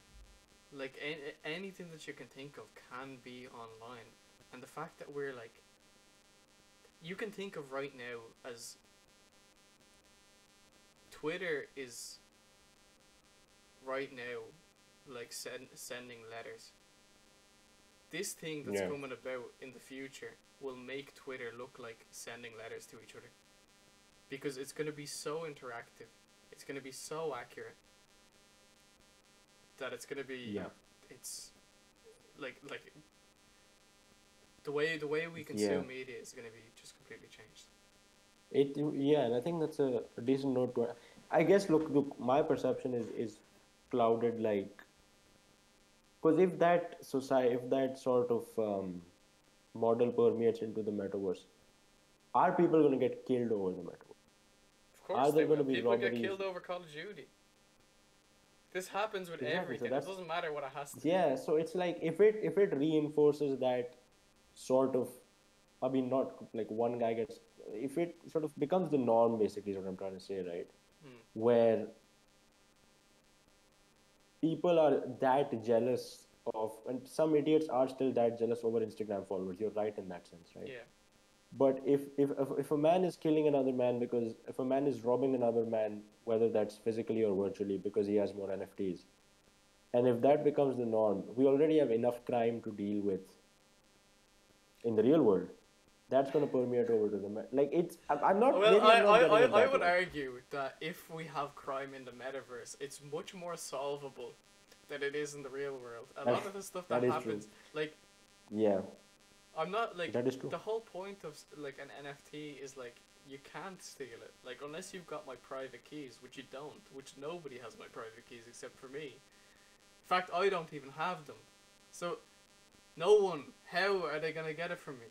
Like anything that you can think of can be online, and the fact that we're like, you can think of right now as Twitter is right now like sending letters. This thing that's Yeah. coming about in the future will make Twitter look like sending letters to each other because it's going to be so interactive, it's going to be so accurate that it's going to be, Yeah. it's like the way we Yeah. consume media is going to be just completely changed. Yeah, and I think that's a decent note to. I guess look, my perception is clouded, like, because if that society, if that sort of model permeates into the metaverse, are people going to get killed over the metaverse? Of Are course they there going will. to be People get robberies? killed over Call of Duty. This happens with Exactly. So everything. It that's, doesn't matter what it has to be. yeah. So it's like if it reinforces that sort of, I mean, not like one guy gets, if it sort of becomes the norm, basically, is what I'm trying to say, right? Hmm. Where people are that jealous of, and some idiots are still that jealous over Instagram followers. You're right in that sense, right? Yeah. But if a man is killing another man, because if a man is robbing another man, whether that's physically or virtually, because he has more NFTs, and if that becomes the norm, we already have enough crime to deal with in the real world. That's going to permeate over to the like it's. I'm not, Well, maybe I'm not getting it I that would well. argue that if we have crime in the metaverse, it's much more solvable than it is in the real world. A That, lot of the stuff that that is true. happens, like, Yeah, I'm not like that is true. the whole point of like an NFT is like you can't steal it, like unless you've got my private keys, which you don't, which nobody has my private keys except for me. In fact, I don't even have them, so no one. How are they gonna get it from me?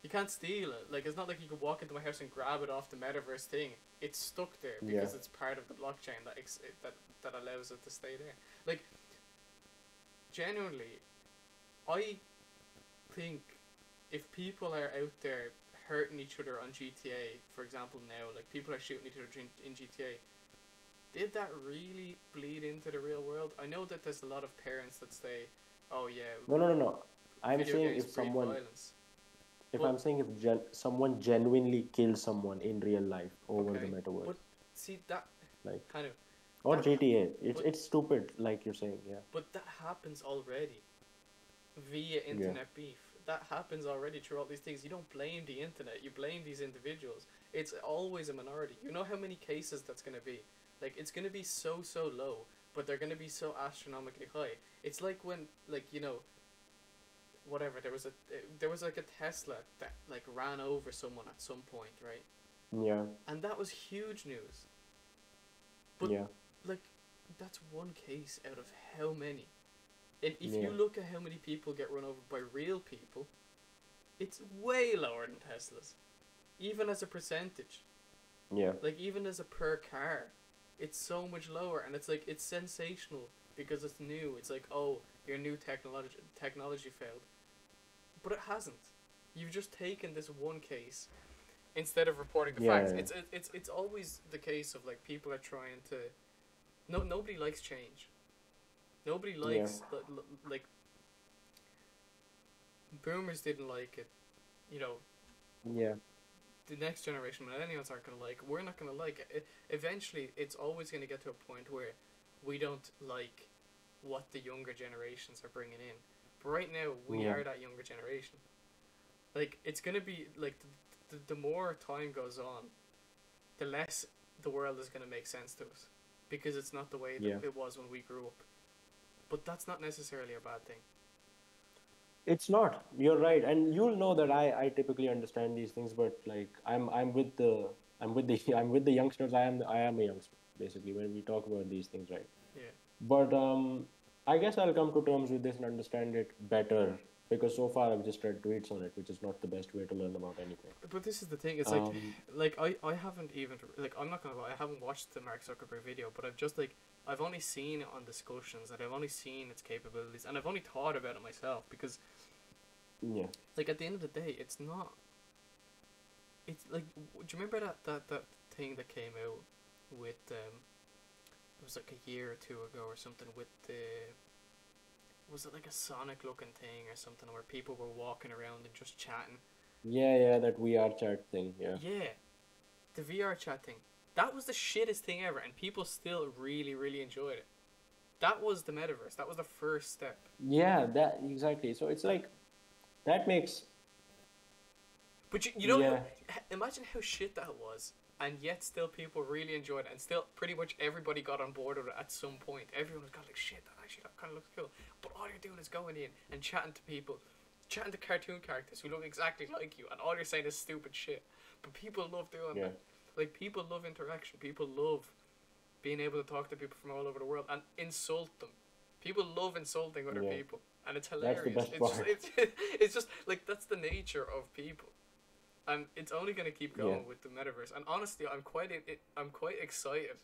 You can't steal it. Like it's not like you can walk into my house and grab it off the metaverse thing. It's stuck there Yeah, because it's part of the blockchain that allows it to stay there. Like genuinely, I think if people are out there hurting each other on GTA, for example, now like people are shooting each other in GTA, did that really bleed into the real world? I know that there's a lot of parents that say, "Oh yeah, No, no, no, no. I'm video saying games breed violence." if But I'm saying if someone genuinely kills someone in real life over the okay, metaverse, but see that like kind of or that, GTA, but it's stupid, like you're saying, yeah, that happens already via yeah, internet beef. That happens already through all these things. You don't blame the internet. You blame these individuals. It's always a minority. You know how many cases that's gonna be. Like it's gonna be so low, but they're gonna be so astronomically high. It's like when whatever there was like a Tesla that like ran over someone at some point, right? yeah, And that was huge news. But yeah, like that's one case out of how many? And if yeah, you look at how many people get run over by real people, it's way lower than Teslas. Even as a percentage. yeah, Like even as a per car. It's so much lower and it's like it's sensational because it's new. It's like, oh, your new technology failed. But it hasn't. You've just taken this one case instead of reporting the facts. yeah, It's always the case of like people are trying to nobody likes change. Nobody yeah, likes like boomers didn't like it. You know, yeah, the next generation, millennials aren't gonna like. We're not gonna like it. Eventually, it's always gonna get to a point where we don't like what the younger generations are bringing in. But right now, we yeah, are that younger generation. Like it's gonna be like the more time goes on, the less the world is gonna make sense to us, because it's not the way that yeah. it was when we grew up. But that's not necessarily a bad thing. It's not. You're right, and you'll know that I typically understand these things, but like I'm with the youngsters. I am a youngster basically when we talk about these things, right? Yeah. But I guess I'll come to terms with this and understand it better because so far I've just read tweets on it, which is not the best way to learn about anything. But this is the thing. It's Um, I haven't even like I'm not gonna lie. I haven't watched the Mark Zuckerberg video, but I've just like I've only seen it on discussions and I've only seen its capabilities and I've only thought about it myself because yeah, like at the end of the day, it's not. It's like do you remember that thing that came out with it was like a year or two ago or something with the was it like a Sonic looking thing or something where people were walking around and just chatting. yeah, yeah. That VR chat thing. Yeah, Yeah, the VR chat thing. That was the shittest thing ever, and people still really enjoyed it. That was the metaverse. That was the first step. yeah. That exactly. So it's like that makes But you know how yeah, imagine how shit that was, and yet still people really enjoyed it, and still pretty much everybody got on board with it at some point. Everyone was got like shit. That kind of looks cool. But all you're doing is going in and chatting to people, chatting to cartoon characters who look exactly like you, and all you're saying is stupid shit. But people love doing yeah, that. Like people love interaction. People love being able to talk to people from all over the world and insult them. People love insulting other yeah. people, and it's That's the hilarious. best part. It's just like that's the nature of people, and it's only gonna keep Yeah. going with the metaverse. And honestly, I'm quite excited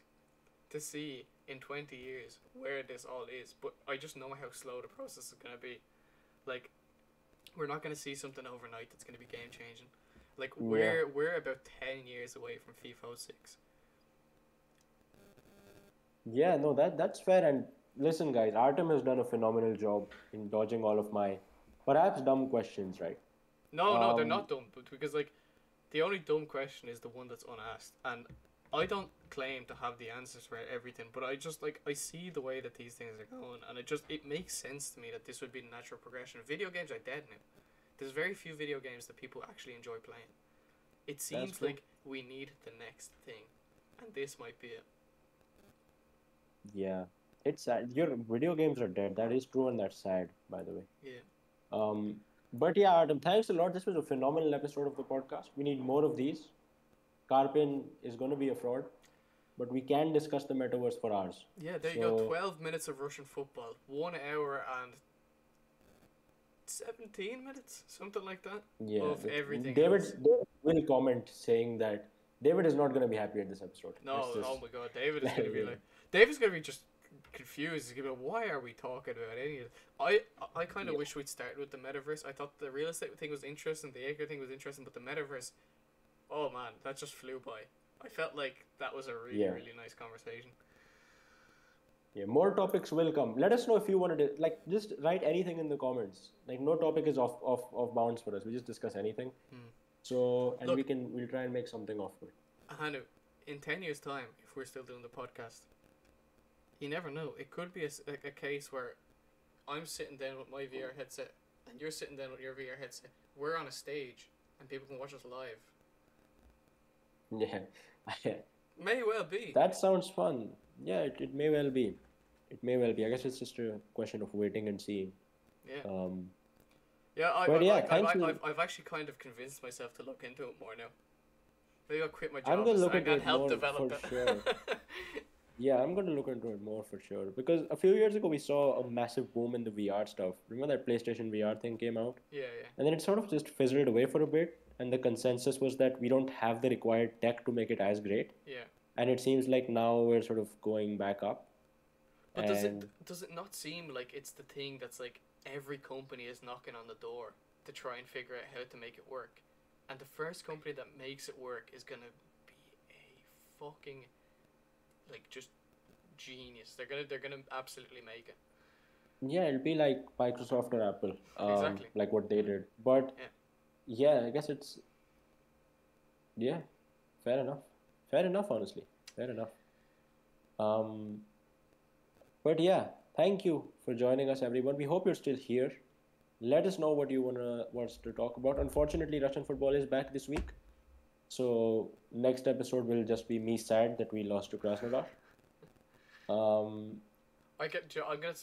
to see in 20 years where this all is. But I just know how slow the process is gonna be. Like we're not gonna see something overnight that's gonna be game changing. Like Yeah. we're about 10 years away from FIFA 06. Yeah, no, that's fair. And listen, guys, Artem has done a phenomenal job in dodging all of my perhaps dumb questions, right? No, they're Um, not dumb, but because like the only dumb question is the one that's unasked, and I don't claim to have the answers for everything, but I just like I see the way that these things are going, and it makes sense to me that this would be the natural progression. Video games are dead now. There's very few video games that people actually enjoy playing. It that's seems true. like we need the next thing, and this might be it. Yeah. It's sad. Your video games are dead. That is true, and that's sad, by the way. Yeah, Um, but yeah, Artem, thanks a lot. This was a phenomenal episode of the podcast. We need more of these. Carpin is going to be a fraud, but we can discuss the metaverse for hours. yeah. There you go. So 12 minutes of Russian football, 1 hour and 17 minutes, something like that, yeah, of everything David, else. David will comment saying that David is not going to be happy at this episode. Let's No, oh just my god, David is let gonna it be be. like, David's gonna be just confused. He's gonna be like, why are we talking about any of this? I kind of Yeah, wish we'd started with the metaverse. I thought the real estate thing was interesting, the acre thing was interesting, but the metaverse, oh man, that just flew by. I felt like that was a yeah. really nice conversation. Yeah, more topics will come. Let us know if you want to like just write anything in the comments. Like no topic is off bounds for us. We just discuss anything. Hmm. So and Look, we'll try and make something of it. Hanu, in 10 years' time, if we're still doing the podcast, you never know. It could be a case where I'm sitting down with my VR headset and you're sitting down with your VR headset. We're on a stage and people can watch us live. Yeah. May well be. That sounds fun. Yeah, it may well be. It may well be. I guess it's just a question of waiting and seeing. Yeah. Um, Yeah, but yeah, thank you. I've actually kind of convinced myself to look into it more now. Maybe I'll quit my I'm job gonna look into and it help more develop for it. sure. Yeah, I'm gonna look into it more for sure because a few years ago we saw a massive boom in the VR stuff. Remember that PlayStation VR thing came out? Yeah, And then it sort of just fizzled away for a bit, and the consensus was that we don't have the required tech to make it as great. yeah. And it seems like now we're sort of going back up. But And does it not seem like it's the thing that's like every company is knocking on the door to try and figure out how to make it work, and the first company that makes it work is gonna be a fucking like just genius. They're gonna absolutely make it. yeah, it'll be like Microsoft or Apple, Exactly. like what they did. But Yeah. yeah, I guess it's, yeah, fair enough. Fair enough, honestly. Fair enough. Um, but yeah, thank you for joining us, everyone. We hope you're still here. Let us know what you want us to talk about. Unfortunately, Russian football is back this week. So next episode will just be me sad that we lost to Krasnodar. Um, I'm gonna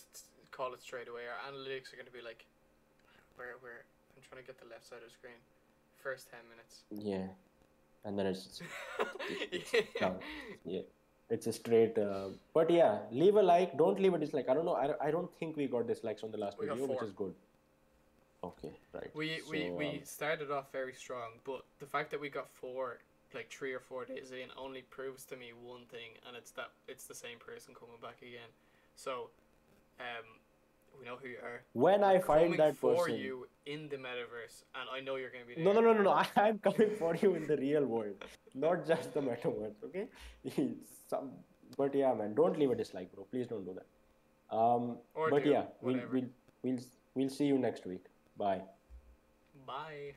call it straight away. Our analytics are gonna be like, where I'm trying to get the left side of the screen. First 10 minutes. yeah, and then it's Yeah. down. Yeah, it's a straight. But yeah, leave a like. Don't leave a dislike. I don't know. I don't think we got dislikes on the last We got video, which 4. is good. Okay, right. We started off very strong, but the fact that we got 4 like 3 or 4 days in only proves to me one thing, and it's that it's the same person coming back again. So, we know who you are. when I We're find coming that for person, you in the metaverse, and I know you're going to be no, there. no, no, no, no. I'm coming for you in the real world, not just the metaverse. Okay. Some, but yeah, man, don't leave a dislike, bro. Please don't do that. Or But do yeah, whatever. we'll we'll see you next week. Bye. Bye.